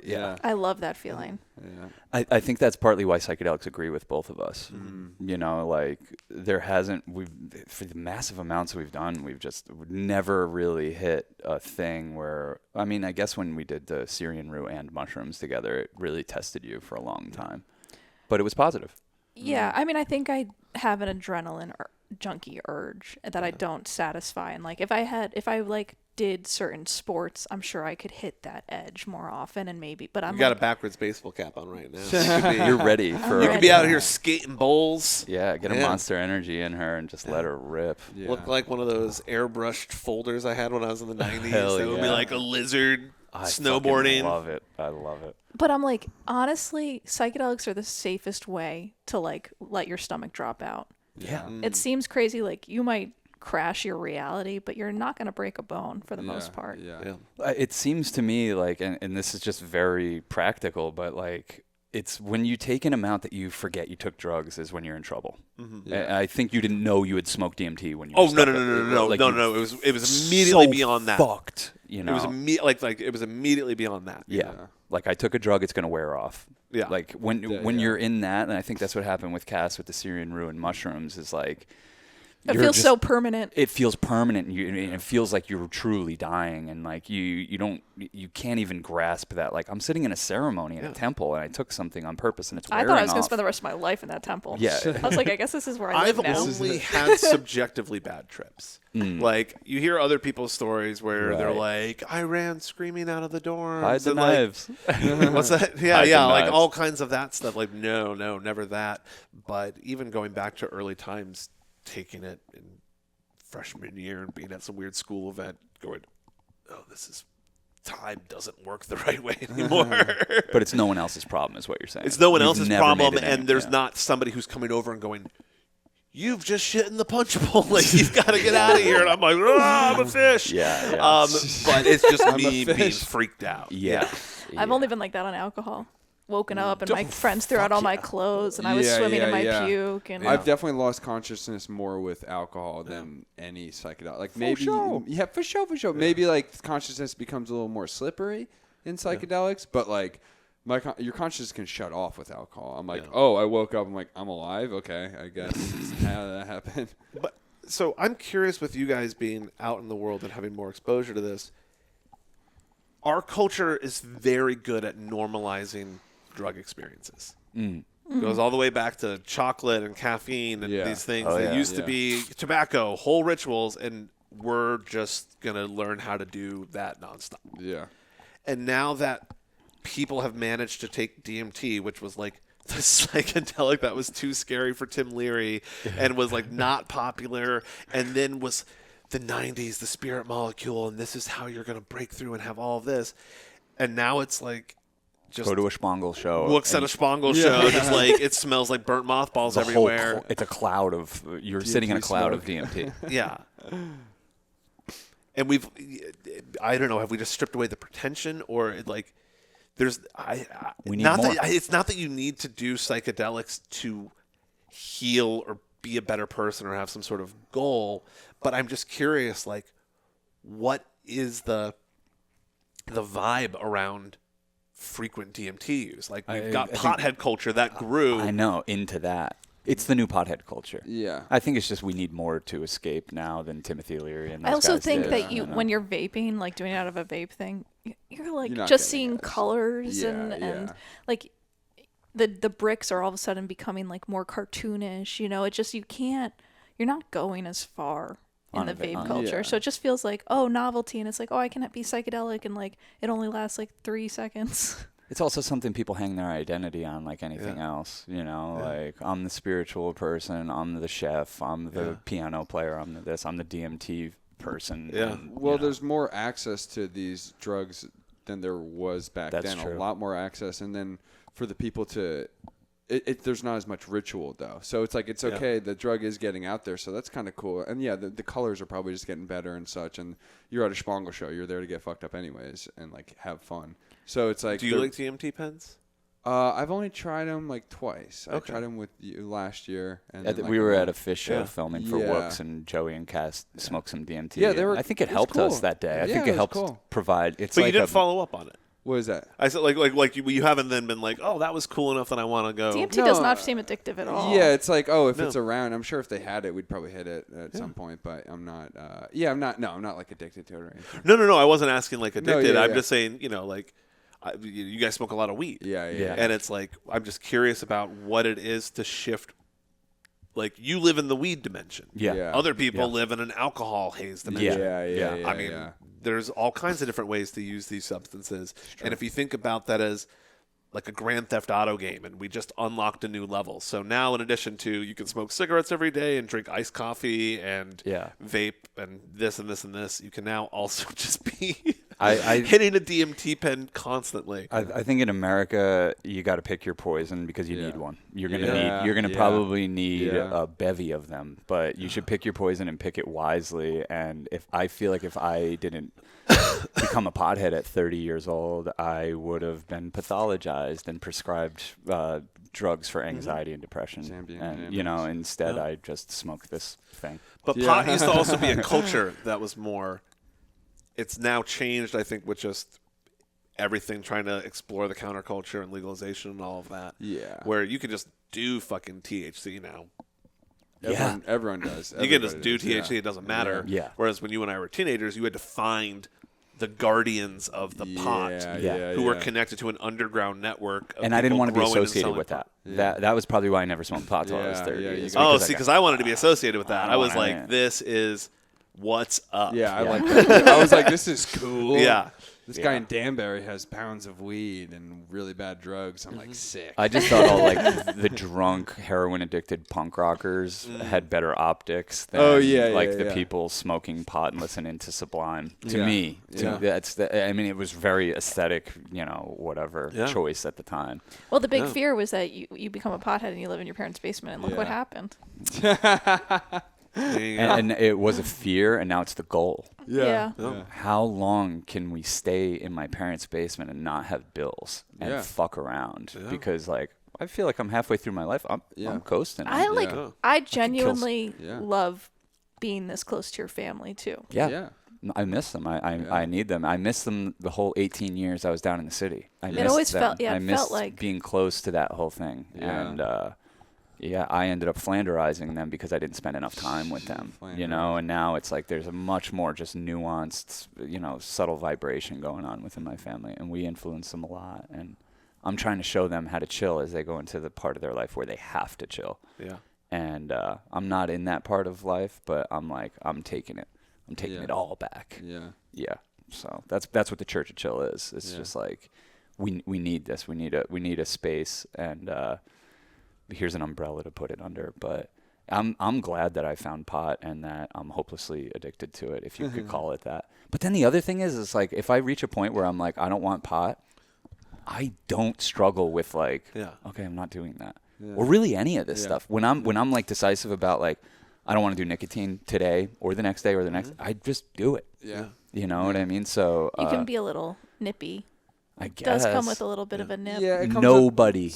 S2: Yeah.
S4: I love that feeling.
S1: Yeah.
S3: I think that's partly why psychedelics agree with both of us. You know, like for the massive amounts we've done, we've never really hit a thing where, I mean, I guess when we did the Syrian root and mushrooms together, it really tested you for a long time. But it was positive.
S4: Yeah, I mean, I think I have an adrenaline junkie urge that I don't satisfy. And like, if I like did certain sports, I'm sure I could hit that edge more often and maybe, but I'm
S2: You got a backwards baseball cap on right now.
S3: You're ready for
S2: You could be out here skating bowls.
S3: Yeah, get a Monster Energy in her and just let her rip.
S2: Look like one of those airbrushed folders I had when I was in the 90s. That would be like a lizard snowboarding.
S3: I love it.
S4: But I'm like, honestly, psychedelics are the safest way to like let your stomach drop out.
S3: Yeah.
S4: It seems crazy, like you might crash your reality, but you're not going to break a bone for the most part.
S2: Yeah.
S3: It seems to me like, and this is just very practical, but like, it's when you take an amount that you forget you took drugs is when you're in trouble.
S1: Yeah.
S3: I think you didn't know you had smoked DMT when you.
S2: Oh no!
S3: Like
S2: No! It was immediately
S3: so
S2: beyond that.
S3: Fucked. You know.
S2: It was it was immediately beyond that.
S3: Yeah. Like I took a drug, it's gonna wear off.
S2: Yeah.
S3: Like when you're in that, and I think that's what happened with Cass with the Syrian ruin mushrooms is like.
S4: It feels so permanent.
S3: It feels permanent, and it feels like you're truly dying, and like you can't even grasp that. Like I'm sitting in a ceremony in a temple, and I took something on purpose, and it's wearing
S4: I thought I was
S3: off.
S4: going to spend the rest of my life in that temple.
S3: Yeah.
S4: I was like, I guess this is where I
S2: I've
S4: live now.
S2: only had subjectively bad trips. Like you hear other people's stories where they're like, "I ran screaming out of the dorms."
S3: Hide the
S2: and,
S3: knives.
S2: What's that?
S3: Hide
S2: Yeah,
S3: the
S2: like
S3: knives.
S2: all kinds of that stuff. Like no, never that. But even going back to early times, taking it in freshman year and being at some weird school event, going, "Oh, time doesn't work the right way anymore."
S3: But it's no one else's problem, is what you're saying.
S2: It's no one
S3: You've
S2: else's
S3: never
S2: problem,
S3: made it
S2: and there's not somebody who's coming over and going, "You've just shit in the punch bowl. Like you've got to get out of here." And I'm like, "Oh, I'm a fish."
S3: Yeah.
S2: But it's just me being freaked out.
S3: Yeah.
S4: I've only been like that on alcohol. Woken up and my friends threw out all my clothes and I was
S1: Yeah,
S4: swimming in my
S1: yeah.
S4: puke. And
S1: I've definitely lost consciousness more with alcohol than any psychedelic. Like maybe,
S3: sure.
S1: for sure. Maybe like consciousness becomes a little more slippery in psychedelics, but like your consciousness can shut off with alcohol. I'm like, oh, I woke up. I'm like, I'm alive. Okay, I guess how did that happen?
S2: But so I'm curious, with you guys being out in the world and having more exposure to this, our culture is very good at normalizing drug experiences. Goes all the way back to chocolate and caffeine and these things that used to be tobacco, whole rituals, and we're just going to learn how to do that nonstop.
S1: Yeah.
S2: And now that people have managed to take DMT, which was like the psychedelic that was too scary for Tim Leary and was like not popular, and then was the 90s, the spirit molecule, and this is how you're going to break through and have all of this. And now it's like, just
S3: go to a Spangle show.
S2: Looks at a Spangle show. Just like it smells like burnt mothballs everywhere.
S3: It's a cloud of you're sitting in a cloud of DMT.
S2: Yeah. And I don't know, have we just stripped away the pretension, or like there's
S3: we need
S2: not
S3: more.
S2: that it's not that you need to do psychedelics to heal or be a better person or have some sort of goal, but I'm just curious, like, what is the vibe around frequent DMT use? Like, we've got pothead culture that grew.
S3: I know, into that. It's the new pothead culture.
S1: Yeah.
S3: I think it's just we need more to escape now than Timothy Leary and those
S4: I also
S3: guys
S4: think
S3: did.
S4: that when you're vaping, like doing it out of a vape thing, you're like
S1: not
S4: just
S1: getting
S4: seeing
S1: it.
S4: colors
S1: Yeah,
S4: and like the bricks are all of a sudden becoming like more cartoonish. You know, it just you're not going as far in the vape culture.
S1: Yeah.
S4: So it just feels like, oh, novelty, and it's like, oh, I can be psychedelic, and like it only lasts like 3 seconds.
S3: It's also something people hang their identity on, like anything else. You know, like I'm the spiritual person, I'm the chef, I'm the piano player, I'm the DMT person.
S2: Yeah.
S3: And,
S1: Well, there's more access to these drugs than there was back
S3: That's
S1: then.
S3: true.
S1: A lot more access, and then for the people to, there's not as much ritual though. So it's like it's okay. The drug is getting out there, so that's kind of cool. And yeah, the colors are probably just getting better and such. And you're at a Spangle show, you're there to get fucked up anyways and like have fun. So it's like,
S2: do you like DMT pens?
S1: I've only tried them like twice. I tried them with you last year. And then,
S3: we were at a fish show filming for
S1: Yeah.
S3: Wooks, and Joey and Cass smoked some DMT.
S1: Yeah, they were.
S3: I think it
S1: was
S3: helped
S1: cool.
S3: us that day. I
S1: Yeah,
S3: think
S1: it
S3: it
S1: was
S3: helped
S1: cool.
S3: provide. It's
S2: But
S3: like
S2: you didn't follow up on it.
S1: What is that?
S2: I said like you haven't then been like, oh, that was cool enough that I want to go.
S4: DMT does not seem addictive at all.
S1: Yeah, it's like, if it's around, I'm sure if they had it, we'd probably hit it at some point. But I'm not. I'm not. No, I'm not like addicted to it or anything.
S2: No. I wasn't asking like addicted. I'm
S1: yeah.
S2: just saying, like, you guys smoke a lot of weed.
S1: Yeah.
S2: And it's like, I'm just curious about what it is to shift. Like, you live in the weed dimension.
S3: Yeah.
S2: Other people live in an alcohol haze dimension.
S1: Yeah.
S2: I mean, there's all kinds of different ways to use these substances. And if you think about that as like a Grand Theft Auto game, and we just unlocked a new level. So now, in addition to you can smoke cigarettes every day and drink iced coffee and vape and this and this and this, you can now also just be hitting a DMT pen constantly.
S3: I think in America you got to pick your poison because you need one. You're gonna probably need a bevy of them, but you should pick your poison and pick it wisely. And if I didn't become a pothead at 30 years old, I would have been pathologized and prescribed drugs for anxiety and depression. Instead I just smoked this thing.
S2: But pot used to also be a culture that was more. It's now changed, I think, with just everything trying to explore the counterculture and legalization and all of that.
S1: Yeah.
S2: Where you can just do fucking THC now.
S1: Everyone does.
S2: You can just do THC. It doesn't matter.
S3: Yeah.
S2: Whereas when you and I were teenagers, you had to find the guardians of the pot who were connected to an underground network of
S3: and I didn't want to be associated with
S2: pot.
S3: that. That was probably why I never smoked pot until I was 30.
S2: Because I wanted to be associated with that. I was like, this is what's up.
S1: Yeah, I like that. I was like, this is cool.
S2: Yeah.
S1: This guy in Danbury has pounds of weed and really bad drugs. I'm like, sick.
S3: I just thought all like the drunk, heroin-addicted punk rockers had better optics than the people smoking pot and listening to Sublime. To me, it was very aesthetic, choice at the time.
S4: Well, the big fear was that you become a pothead and you live in your parents' basement, and look what happened.
S3: And it was a fear, and now it's the goal.
S4: Yeah.
S3: How long can we stay in my parents' basement and not have bills and fuck around? Because I feel like I'm halfway through my life. I'm coasting.
S4: I genuinely love being this close to your family too.
S3: Yeah. I miss them. I need them. I miss them the whole 18 years I was down in the city. I missed like being close to that whole thing. And I ended up Flanderizing them because I didn't spend enough time with them, and now it's like there's a much more just nuanced, subtle vibration going on within my family, and we influence them a lot, and I'm trying to show them how to chill as they go into the part of their life where they have to chill. Yeah. And I'm not in that part of life, but I'm taking it. I'm taking it all back. Yeah. Yeah. So that's what the Church of Chill is. It's just like we need this. We need a space, and here's an umbrella to put it under. But I'm glad that I found pot and that I'm hopelessly addicted to it, if you could call it that. But then the other thing is like if I reach a point where I'm like, I don't want pot, I don't struggle with like, okay, I'm not doing that. Yeah. Or really any of this stuff. When I'm like decisive about like, I don't want to do nicotine today or the next day or the next, I just do it. Yeah. You know what I mean? So
S4: you can be a little nippy.
S3: I guess.
S4: It does come with a little bit of a nip.
S3: Yeah, nobody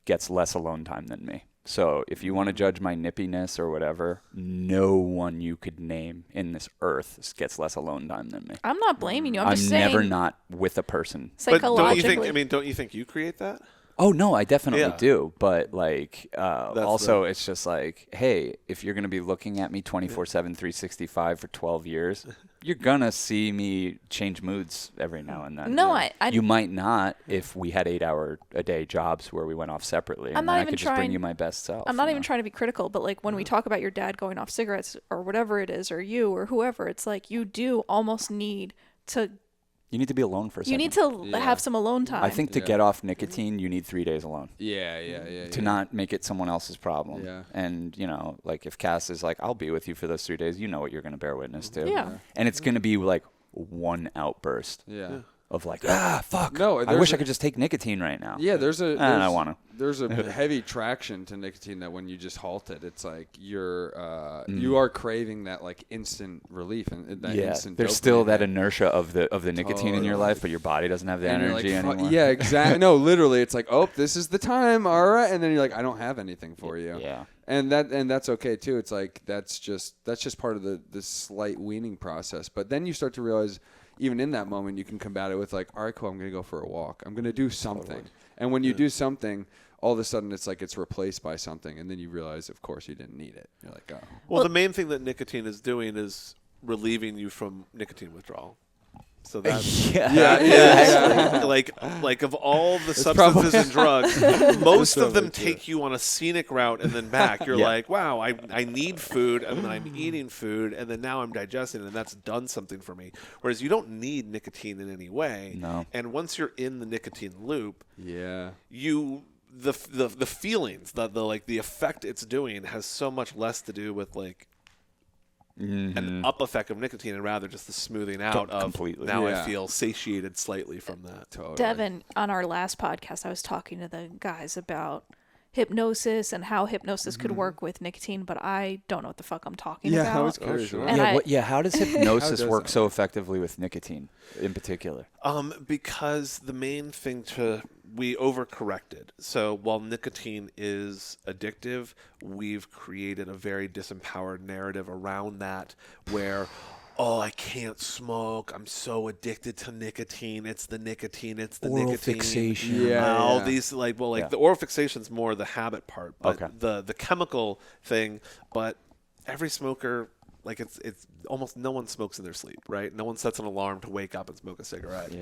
S3: gets less alone time than me. So if you want to judge my nippiness or whatever, no one you could name in this earth gets less alone time than me.
S4: I'm not blaming you. I'm just saying.
S3: I'm never not with a person.
S4: Psychologically.
S2: But don't you think you create that?
S3: Oh, no, I definitely do. But, like, also it's just like, hey, if you're going to be looking at me 24/7, 365 for 12 years, you're going to see me change moods every now and then.
S4: No,
S3: you might not if we had 8-hour-a-day jobs where we went off separately. And then I could just bring you my best self.
S4: I'm not even trying to be critical, but, like, when we talk about your dad going off cigarettes or whatever it is, or you or whoever, it's like you do almost need to...
S3: You need to be alone for a second.
S4: You need to have some alone time.
S3: I think to get off nicotine, you need 3 days alone.
S1: Yeah.
S3: To not make it someone else's problem. Yeah. And, you know, like if Cass is like, I'll be with you for those 3 days, you know what you're going to bear witness to. Yeah. And it's going to be like one outburst. Yeah. Of like, fuck. No, I wish I could just take nicotine right now.
S1: Yeah, there's
S3: I don't want to.
S1: There's a heavy traction to nicotine that when you just halt it, it's like you're you are craving that like instant relief and that instant.
S3: There's still that inertia of the nicotine in your life, but your body doesn't have the energy anymore.
S1: Yeah, exactly. No, literally, it's like, oh, this is the time. All right, and then you're like, I don't have anything for you. Yeah. And that's okay too. It's like that's just part of the slight weaning process. But then you start to realize, even in that moment, you can combat it with like, all right, cool, I'm going to go for a walk. I'm going to do something. Totally. And when you do something, all of a sudden it's like it's replaced by something. And then you realize, of course, you didn't need it. You're like, oh.
S2: Well, the main thing that nicotine is doing is relieving you from nicotine withdrawal. So that's like of all the substances and drugs, most of them take you on a scenic route and then back. You're like, wow, I need food, and then I'm eating food, and then now I'm digesting, and that's done something for me. Whereas you don't need nicotine in any way. No. And once you're in the nicotine loop, the feelings, the effect it's doing has so much less to do with like an up effect of nicotine and rather just the smoothing out of completely. Now I feel satiated slightly from that.
S1: Totally.
S4: Devin, on our last podcast, I was talking to the guys about hypnosis and how hypnosis could work with nicotine, but I don't know what the fuck I'm talking about.
S1: I was curious.
S3: How does hypnosis work so effectively with nicotine in particular?
S2: Because the main thing we overcorrected. So while nicotine is addictive, we've created a very disempowered narrative around that where, oh, I can't smoke. I'm so addicted to nicotine. It's the nicotine. It's the
S3: oral
S2: nicotine.
S3: Fixation.
S2: All these the oral fixation's more the habit part, but the chemical thing. But every smoker, it's almost no one smokes in their sleep, right? No one sets an alarm to wake up and smoke a cigarette.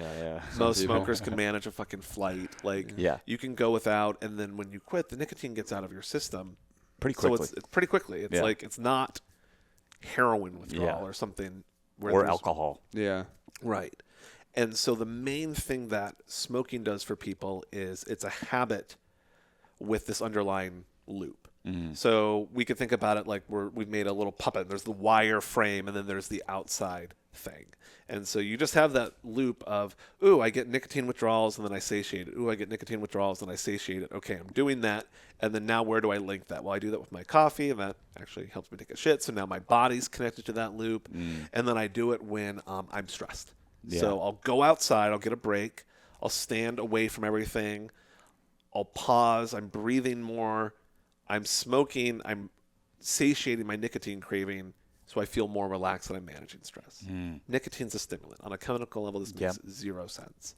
S2: Most smokers can manage a fucking flight. You can go without, and then when you quit, the nicotine gets out of your system
S3: pretty quickly.
S2: So it's pretty quickly. It's it's not heroin withdrawal or something.
S3: Or alcohol.
S1: Yeah.
S2: Right. And so the main thing that smoking does for people is it's a habit with this underlying loop. So we could think about it like we've made a little puppet. There's the wire frame, and then there's the outside thing. And so you just have that loop of, ooh, I get nicotine withdrawals, and then I satiate it. Ooh, I get nicotine withdrawals, and I satiate it. Okay, I'm doing that. And then now where do I link that? Well, I do that with my coffee, and that actually helps me take a shit. So now my body's connected to that loop. And then I do it when I'm stressed. So I'll go outside. I'll get a break. I'll stand away from everything. I'll pause. I'm breathing more. I'm smoking. I'm satiating my nicotine craving, so I feel more relaxed and I'm managing stress. Nicotine's a stimulant. On a chemical level, this makes zero sense.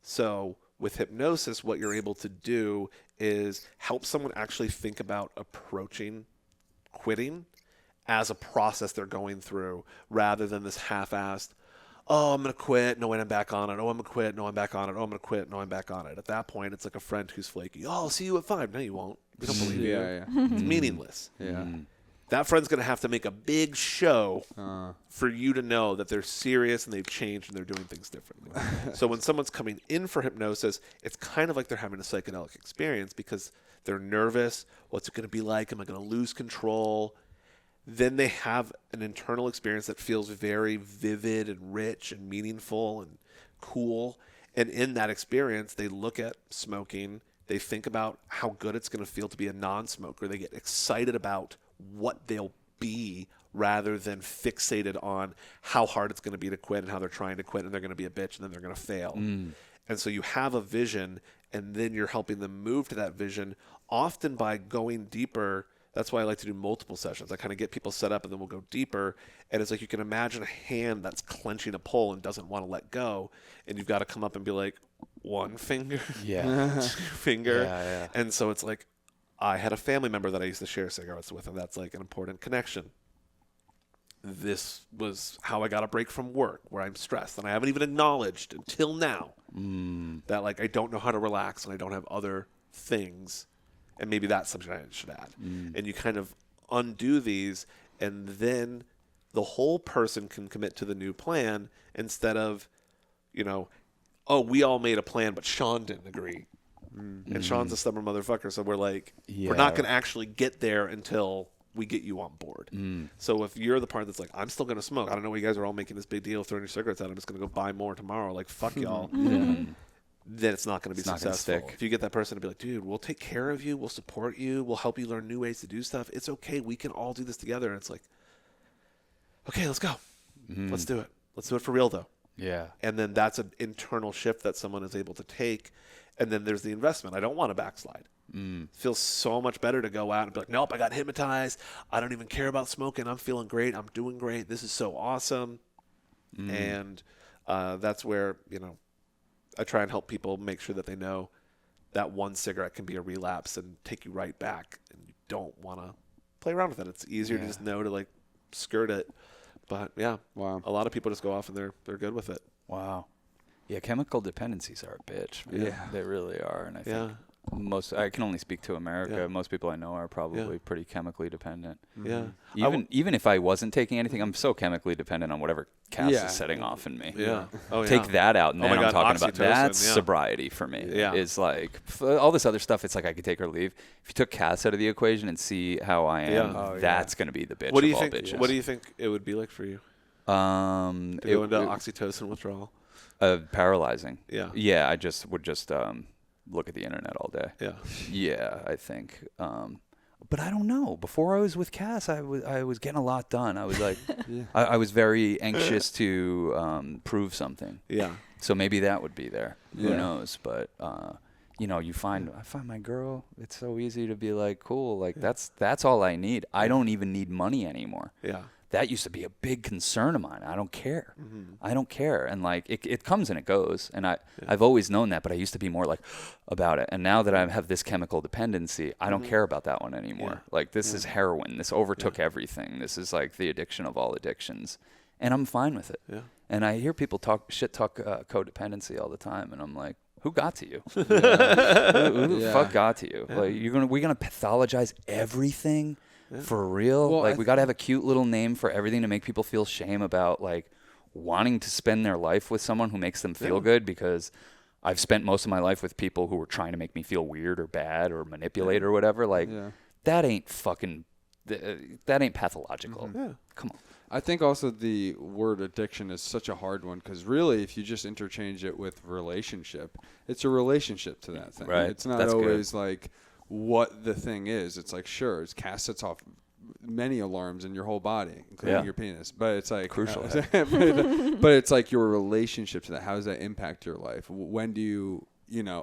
S2: So with hypnosis, what you're able to do is help someone actually think about approaching quitting as a process they're going through rather than this half-assed, oh, I'm going to quit. No, wait, I'm back on it. Oh, I'm going to quit. No, I'm back on it. Oh, I'm going to quit. No, I'm back on it. At that point, it's like a friend who's flaky. Oh, I'll see you at 5. No, you won't. We don't believe you. It's meaningless. That friend's going to have to make a big show for you to know that they're serious and they've changed and they're doing things differently. So when someone's coming in for hypnosis, it's kind of like they're having a psychedelic experience because they're nervous. What's it going to be like? Am I going to lose control? Then they have an internal experience that feels very vivid and rich and meaningful and cool. And in that experience, they look at smoking. They think about how good it's going to feel to be a non-smoker. They get excited about what they'll be rather than fixated on how hard it's going to be to quit and how they're trying to quit and they're going to be a bitch and then they're going to fail. And so you have a vision and then you're helping them move to that vision, often by going deeper. That's why I like to do multiple sessions. I kind of get people set up and then we'll go deeper. And it's like you can imagine a hand that's clenching a pole and doesn't want to let go. And you've got to come up and be like, one finger, 2 finger. And so it's like, I had a family member that I used to share cigarettes with, and that's like an important connection. This was how I got a break from work where I'm stressed. And I haven't even acknowledged until now that like I don't know how to relax and I don't have other things. And maybe that's something I should add. And you kind of undo these, and then the whole person can commit to the new plan instead of, oh, we all made a plan, but Sean didn't agree. And Sean's a stubborn motherfucker, so we're like, we're not going to actually get there until we get you on board. So if you're the part that's like, I'm still going to smoke. I don't know why you guys are all making this big deal of throwing your cigarettes out. I'm just going to go buy more tomorrow. Like, fuck y'all. Then it's not going to be successful. If you get that person to be like, dude, we'll take care of you. We'll support you. We'll help you learn new ways to do stuff. It's okay. We can all do this together. And it's like, okay, let's go. Let's do it. Let's do it for real, though.
S3: Yeah.
S2: And then that's an internal shift that someone is able to take. And then there's the investment. I don't want to backslide. It feels so much better to go out and be like, nope, I got hypnotized. I don't even care about smoking. I'm feeling great. I'm doing great. This is so awesome. And that's where, I try and help people make sure that they know that one cigarette can be a relapse and take you right back. And you don't want to play around with it. It's easier to just know to like skirt it. But a lot of people just go off and they're good with it.
S3: Wow. Yeah, chemical dependencies are a bitch, man. Yeah, they really are. And I think I can only speak to America.
S2: Yeah.
S3: Most people I know are probably pretty chemically dependent.
S2: Yeah.
S3: Even if I wasn't taking anything, I'm so chemically dependent on whatever Cass is setting off in me.
S2: Yeah. Oh, yeah.
S3: Take that out, and then I'm talking about that's
S2: yeah.
S3: sobriety for me.
S2: Yeah.
S3: Is like all this other stuff. It's like I could take or leave. If you took Cass out of the equation and see how I am, that's going to be the bitch.
S2: What do you
S3: of all
S2: think?
S3: bitches.
S2: What do you think it would be like for you?
S3: To
S2: go into oxytocin withdrawal.
S3: Paralyzing.
S2: Yeah.
S3: Yeah. I would look at the internet all day.
S2: Yeah.
S3: Yeah, I think. But I don't know. Before I was with Cass, I was getting a lot done. I was like, I was very anxious to prove something.
S2: Yeah.
S3: So maybe that would be there. Who knows? But I find my girl. It's so easy to be like, cool. Like that's all I need. I don't even need money anymore.
S2: Yeah.
S3: That used to be a big concern of mine. I don't care.
S2: Mm-hmm.
S3: I don't care. And like it comes and it goes. And I've always known that, but I used to be more like about it. And now that I have this chemical dependency, I don't care about that one anymore. Yeah. Like this is heroin. This overtook everything. This is like the addiction of all addictions. And I'm fine with it. Yeah. And I hear people talk codependency all the time. And I'm like, who got to you? Who the fuck got to you? Yeah. Like we're gonna pathologize everything. Yeah. For real? Well, like we got to have a cute little name for everything to make people feel shame about like wanting to spend their life with someone who makes them feel good, because I've spent most of my life with people who were trying to make me feel weird or bad or manipulate or whatever. Like that ain't pathological. Mm-hmm. Yeah. Come on.
S1: I think also the word addiction is such a hard one, because really if you just interchange it with relationship, it's a relationship to that thing.
S3: Right.
S1: It's not always like what the thing is. It's like, sure, Cass sets off many alarms in your whole body, including your penis, but it's like
S3: crucial.
S1: But it's like your relationship to that. How does that impact your life? When do you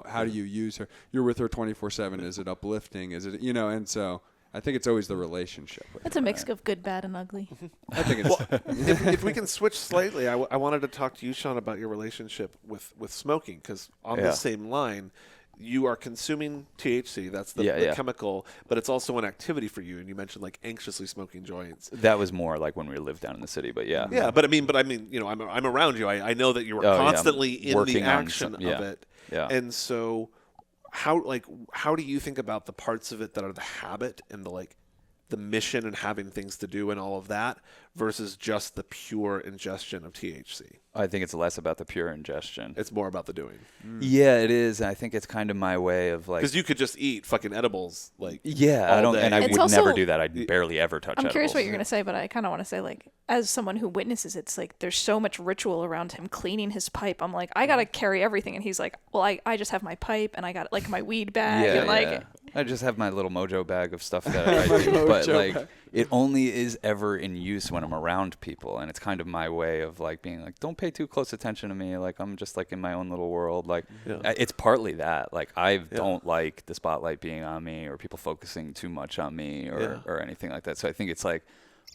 S1: how do you use her? You're with her 24/7. Is it uplifting? Is it and so I think it's always the relationship.
S4: It's a mix of good, bad, and ugly.
S1: I think it's
S2: if we can switch slightly, I wanted to talk to you, Sean, about your relationship with smoking, because on the same line, you are consuming THC, that's the chemical, but it's also an activity for you. And you mentioned like anxiously smoking joints.
S3: That was more like when we lived down in the city, but yeah.
S2: Yeah, but I mean, I'm around you. I know that you were constantly in the action of it.
S3: Yeah.
S2: And so how do you think about the parts of it that are the habit and the mission and having things to do and all of that versus just the pure ingestion of THC?
S3: I think it's less about the pure ingestion.
S2: It's more about the doing.
S3: Yeah, it is. I think it's kind of my way of like,
S2: because you could just eat fucking edibles
S3: I would
S4: also,
S3: never do that. I'd barely ever touch edibles.
S4: I'm curious what you're going to say, but I kind of want to say, like, as someone who witnesses, it's like there's so much ritual around him cleaning his pipe. I'm like, I got to carry everything. And he's like, well, I just have my pipe and I got like my weed bag.
S3: I just have my little mojo bag of stuff that I do, but like it only is ever in use when I'm around people, and it's kind of my way of like being like, don't pay too close attention to me, like I'm just like in my own little world. Like it's partly that, like I don't like the spotlight being on me or people focusing too much on me or anything like that. So I think it's like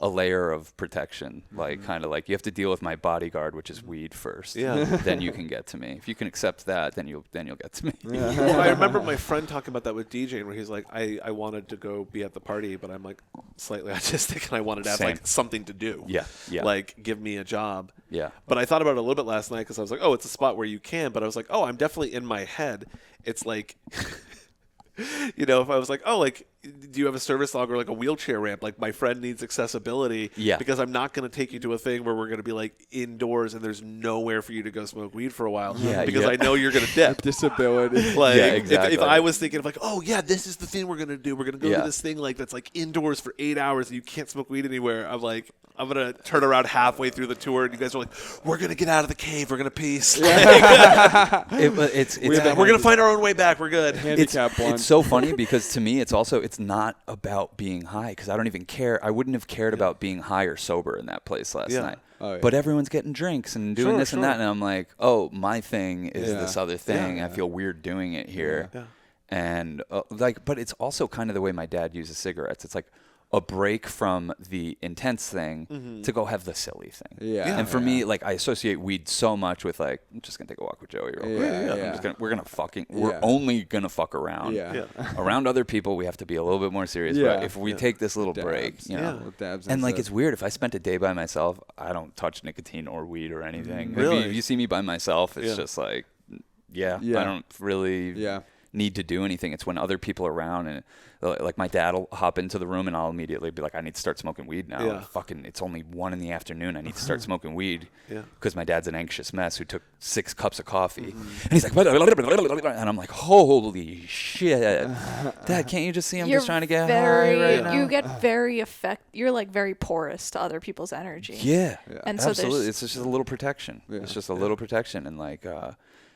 S3: a layer of protection, like kind of like you have to deal with my bodyguard, which is weed first. Yeah. Then you can get to me. If you can accept that, then you'll get to me.
S2: Yeah. Well, I remember my friend talking about that with DJing, where he's like, I wanted to go be at the party, but I'm like slightly autistic and I wanted to have like something to do.
S3: Yeah.
S2: Like give me a job.
S3: Yeah.
S2: But I thought about it a little bit last night because I was like, oh, it's a spot where you can. But I was like, oh, I'm definitely in my head. It's like, if I was like, oh, like, do you have a service dog or like a wheelchair ramp? Like my friend needs accessibility because I'm not going to take you to a thing where we're going to be like indoors and there's nowhere for you to go smoke weed for a while because I know you're going to dip.
S1: Disability.
S2: Like exactly. If I was thinking of like, oh yeah, this is the thing we're going to do. We're going to go to this thing like that's like indoors for 8 hours and you can't smoke weed anywhere. I'm like, I'm going to turn around halfway through the tour and you guys are like, we're going to get out of the cave. We're going to peace. We're going to find our own way back. We're good.
S3: It's so funny because to me, it's not about being high because I don't even care. I wouldn't have cared about being high or sober in that place last night. Oh, yeah. But everyone's getting drinks and doing this and that. And I'm like, oh, my thing is this other thing. Yeah. I feel weird doing it here. Yeah. And but it's also kind of the way my dad uses cigarettes. It's like a break from the intense thing to go have the silly thing. Yeah. And for me, like I associate weed so much with like, I'm just gonna take a walk with Joey real quick. We're only gonna fuck around. Yeah. Around other people, we have to be a little bit more serious. Yeah. But if we take this little break, dabs and like it's weird. If I spent a day by myself, I don't touch nicotine or weed or anything.
S2: Really?
S3: If you see me by myself, it's just like, I don't really. Yeah. need to do anything. It's when other people are around, and like my dad will hop into the room and I'll immediately be like, I need to start smoking weed now.
S2: Yeah.
S3: It's only 1 PM. I need to start smoking weed
S2: Yeah.
S3: because my dad's an anxious mess who took 6 cups of coffee. And he's like, and I'm like, holy shit. Dad, can't you just see I'm just trying to get high right now?
S4: You get very you're like very porous to other people's energy.
S3: Yeah.
S4: And so
S3: absolutely. It's just a little protection.
S1: Yeah.
S3: It's just a little protection. And like,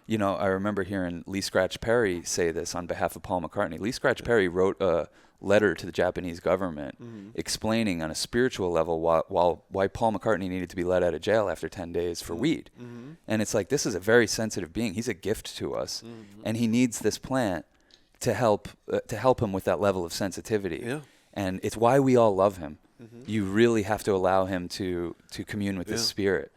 S3: you know, I remember hearing Lee Scratch Perry say this on behalf of Paul McCartney. Lee Scratch Perry wrote a letter to the Japanese government explaining on a spiritual level why Paul McCartney needed to be let out of jail after 10 days for weed. And it's like, this is a very sensitive being. He's a gift to us. And he needs this plant to help him with that level of sensitivity.
S2: Yeah.
S3: And it's why we all love him. You really have to allow him to commune with this spirit.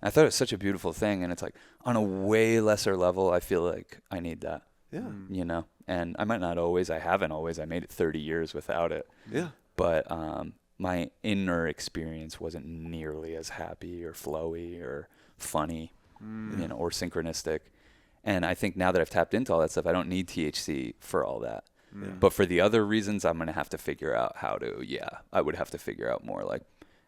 S3: I thought it was such a beautiful thing, and it's like on a way lesser level, I feel like I need that.
S2: Yeah.
S3: You know, and I might not always. I haven't always. I made it 30 years without it.
S2: Yeah.
S3: But my inner experience wasn't nearly as happy or flowy or funny, you know, or synchronistic. And I think now that I've tapped into all that stuff, I don't need THC for all that. But for the other reasons, I'm going to have to figure out how to. Yeah, I would have to figure out more like.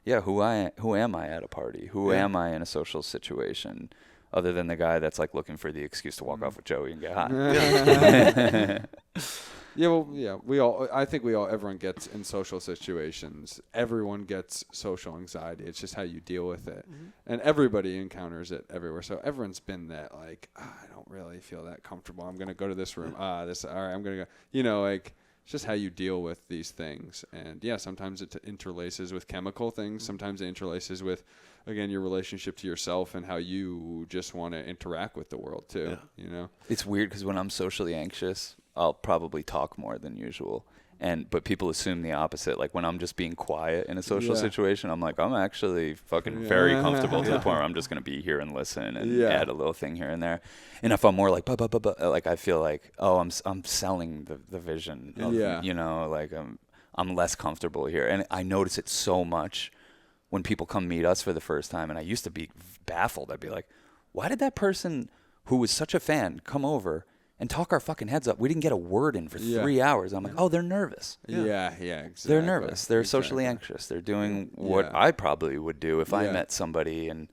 S3: Yeah, who am I at a party? Who am I in a social situation, other than the guy that's like looking for the excuse to walk off with Joey and get high?
S1: I think everyone gets in social situations. Everyone gets social anxiety. It's just how you deal with it, and everybody encounters it everywhere. So everyone's been that like, I don't really feel that comfortable. I'm gonna go to this room. All right, I'm gonna go. You know, like. It's just how you deal with these things. And yeah, sometimes it interlaces with chemical things. Sometimes it interlaces with, again, your relationship to yourself and how you just want to interact with the world too. Yeah. You know,
S3: it's weird because when I'm socially anxious, I'll probably talk more than usual. But people assume the opposite. Like when I'm just being quiet in a social situation, I'm like, I'm actually fucking very comfortable to the point where I'm just going to be here and listen and add a little thing here and there. And if I'm more like, like I feel like, oh, I'm selling the vision. Of, you know, like I'm less comfortable here. And I notice it so much when people come meet us for the first time. And I used to be baffled. I'd be like, why did that person who was such a fan come over and talk our fucking heads up? We didn't get a word in for 3 hours. I'm like, oh, they're nervous.
S1: Yeah, exactly.
S3: They're nervous. They're socially anxious. They're doing what I probably would do if I met somebody and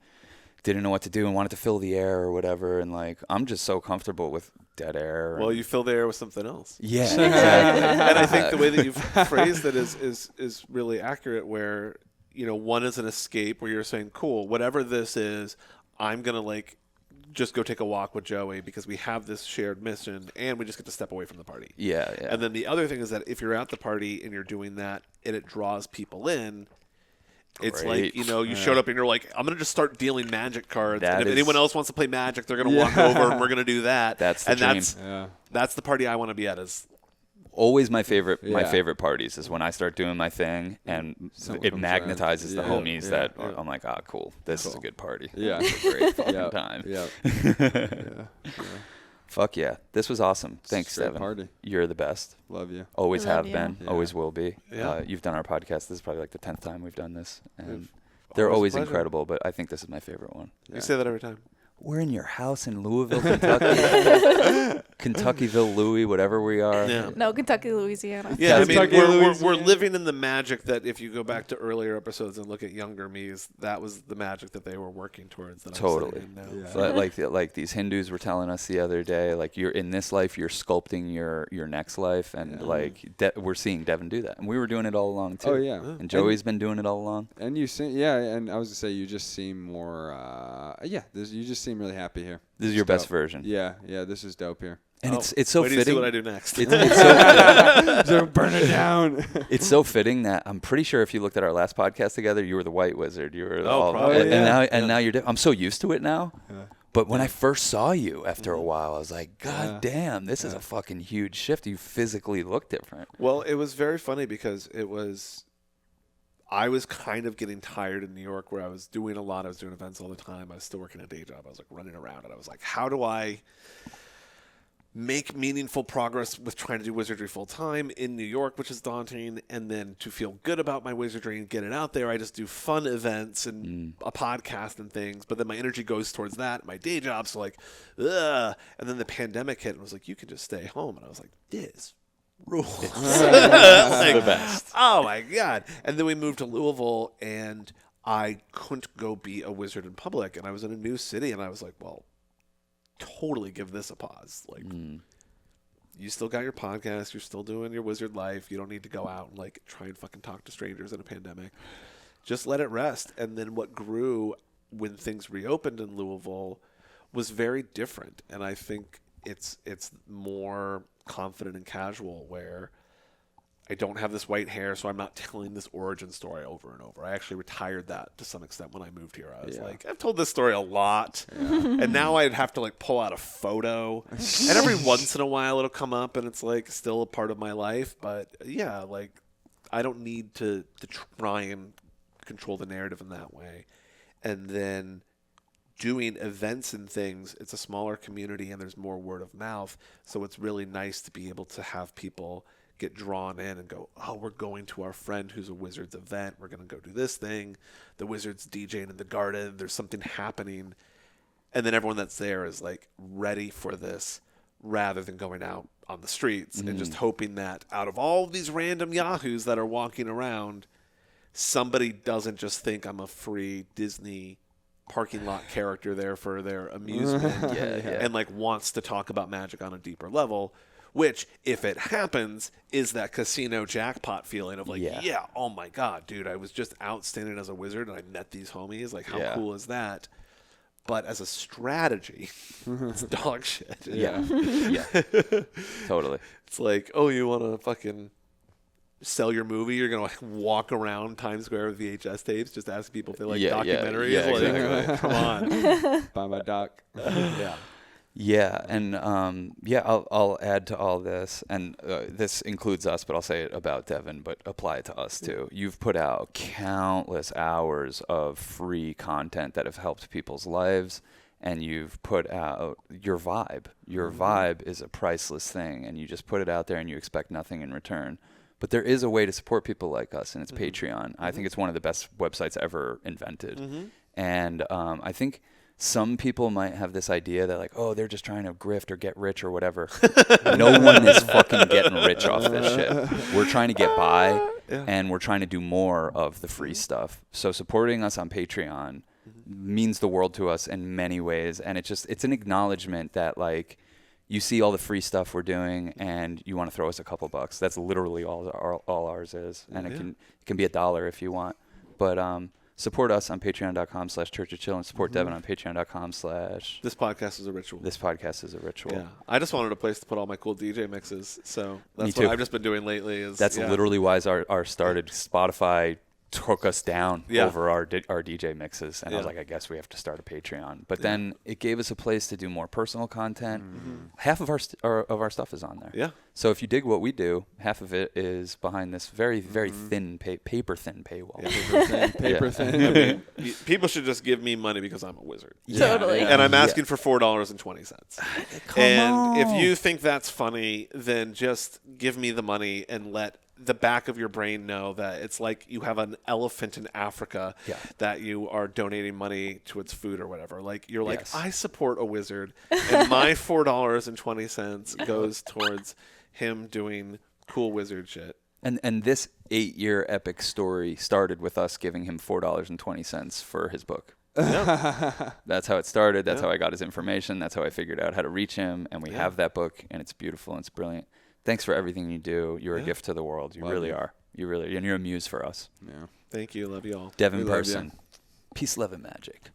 S3: didn't know what to do and wanted to fill the air or whatever. And like, I'm just so comfortable with dead air.
S2: Well, you fill the air with something else.
S3: Yeah, exactly.
S2: And I think the way that you've phrased it is really accurate, where, you know, one is an escape where you're saying, cool, whatever this is, I'm going to like just go take a walk with Joey because we have this shared mission and we just get to step away from the party.
S3: Yeah.
S2: And then the other thing is that if you're at the party and you're doing that and it draws people in, it's like, you know, you showed up and you're like, I'm going to just start dealing magic cards. And if anyone else wants to play magic, they're going to walk over and we're going to do that.
S3: That's the dream.
S2: That's the party I want to be at. Is
S3: always my favorite parties is when I start doing my thing and it magnetizes the homies that I'm like, cool. This is a good party.
S1: Yeah.
S3: It's a great fucking time.
S1: Yeah.
S3: Fuck yeah. This was awesome. Thanks, Devin.
S1: Party.
S3: You're the best.
S1: Love you.
S3: Always have
S4: you.
S3: been.
S1: Yeah.
S3: Always will be.
S2: Yeah.
S3: You've done our podcast. This is probably like the 10th time we've done this. And they're always incredible, but I think this is my favorite one.
S2: You say that every time.
S3: We're in your house in Louisville, Kentucky. Kentuckyville, Louis, whatever we are.
S2: Yeah.
S4: No, Kentucky, Louisiana.
S2: Yeah, I mean,
S1: Kentucky,
S2: we're living in the magic that if you go back to earlier episodes and look at younger me's, that was the magic that they were working towards. That
S3: Totally.
S2: I'm sitting in now.
S3: So like these Hindus were telling us the other day, like you're in this life, you're sculpting your next life, and like we're seeing Devin do that, and we were doing it all along too.
S1: Oh yeah.
S3: And Joey's been doing it all along.
S1: And you seem and I was gonna say you just seem more you just seem really happy here.
S3: This is your best version.
S1: Yeah, this is dope here.
S3: And it's so
S2: wait
S3: fitting.
S2: To see what I do next.
S3: It's
S1: so burn it down.
S3: It's so fitting that I'm pretty sure if you looked at our last podcast together, you were the White Wizard. You were
S2: probably.
S3: And now you're. I'm so used to it now. Yeah. But when I first saw you after a while, I was like, God damn, this is a fucking huge shift. You physically look different.
S2: Well, it was very funny because I was kind of getting tired in New York where I was doing a lot. I was doing events all the time. I was still working a day job. I was like running around and I was like, how do I make meaningful progress with trying to do wizardry full time in New York, which is daunting, and then to feel good about my wizardry and get it out there, I just do fun events and a podcast and things. But then my energy goes towards that, my day job. So like, ugh. And then the pandemic hit and was like, you can just stay home. And I was like, this rules. Like,
S3: the best.
S2: Oh my God. And then we moved to Louisville, and I couldn't go be a wizard in public. And I was in a new city, and I was like, well, totally give this a pause. Like, you still got your podcast, you're still doing your wizard life, you don't need to go out and like try and fucking talk to strangers in a pandemic. Just let it rest. And then what grew when things reopened in Louisville was very different, and I think it's more confident and casual, where I don't have this white hair, so I'm not telling this origin story over and over. I actually retired that to some extent when I moved here. I was like, I've told this story a lot, and now I'd have to like pull out a photo, and every once in a while it'll come up, and it's like still a part of my life. But yeah, like I don't need to try and control the narrative in that way. And then doing events and things, it's a smaller community, and there's more word of mouth, so it's really nice to be able to have people get drawn in and go, oh, we're going to our friend who's a Wizards event. We're going to go do this thing. The Wizards DJing in the garden. There's something happening. And then everyone that's there is like ready for this, rather than going out on the streets and just hoping that out of all these random yahoos that are walking around, somebody doesn't just think I'm a free Disney parking lot character there for their amusement and like wants to talk about Magic on a deeper level. Which, if it happens, is that casino jackpot feeling of like, yeah, oh my God, dude, I was just outstanding as a wizard and I met these homies. Like, how cool is that? But as a strategy, it's dog shit.
S3: Yeah. Totally.
S2: It's like, oh, you want to fucking sell your movie? You're going to like walk around Times Square with VHS tapes, just ask people if they like documentaries.
S3: Yeah,
S2: like,
S3: exactly.
S2: Come on.
S1: Buy my doc.
S3: Yeah, and I'll add to all this, and this includes us, but I'll say it about Devin, but apply it to us too. You've put out countless hours of free content that have helped people's lives, and you've put out your vibe. Your vibe is a priceless thing, and you just put it out there and you expect nothing in return. But there is a way to support people like us, and it's Patreon. I think it's one of the best websites ever invented. And I think some people might have this idea that like, oh, they're just trying to grift or get rich or whatever. No one is fucking getting rich off this shit. We're trying to get by, and we're trying to do more of the free stuff. So supporting us on Patreon means the world to us in many ways, and it's an acknowledgement that like you see all the free stuff we're doing and you want to throw us a couple bucks. That's literally all ours is, and it can be $1 if you want. But support us on patreon.com/Church of Chillin. Support Devin on patreon.com/
S2: This podcast is a ritual.
S3: This podcast is a ritual.
S2: Yeah. I just wanted a place to put all my cool DJ mixes. So that's what I've just been doing lately. That's
S3: literally why our started. Spotify took us down over our DJ mixes. And I was like, I guess we have to start a Patreon. But then it gave us a place to do more personal content. Half of our stuff is on there.
S2: Yeah.
S3: So if you dig what we do, half of it is behind this very, very thin, paper-thin paywall.
S2: Yeah, paper thin. I mean, people should just give me money because I'm a wizard.
S4: Totally.
S2: And I'm asking for $4.20. And if you think that's funny, then just give me the money and let the back of your brain know that it's like you have an elephant in Africa that you are donating money to its food or whatever. Like you're like, I support a wizard, and my $4.20 goes towards him doing cool wizard shit.
S3: And this 8-year epic story started with us giving him $4.20 for his book. That's how it started. That's how I got his information. That's how I figured out how to reach him. And we have that book, and it's beautiful and it's brilliant. Thanks for everything you do. You're a gift to the world. You really are. You really, and you're a muse for us.
S1: Yeah.
S2: Thank you. Love you all.
S3: Devin Person. Peace, love, and magic.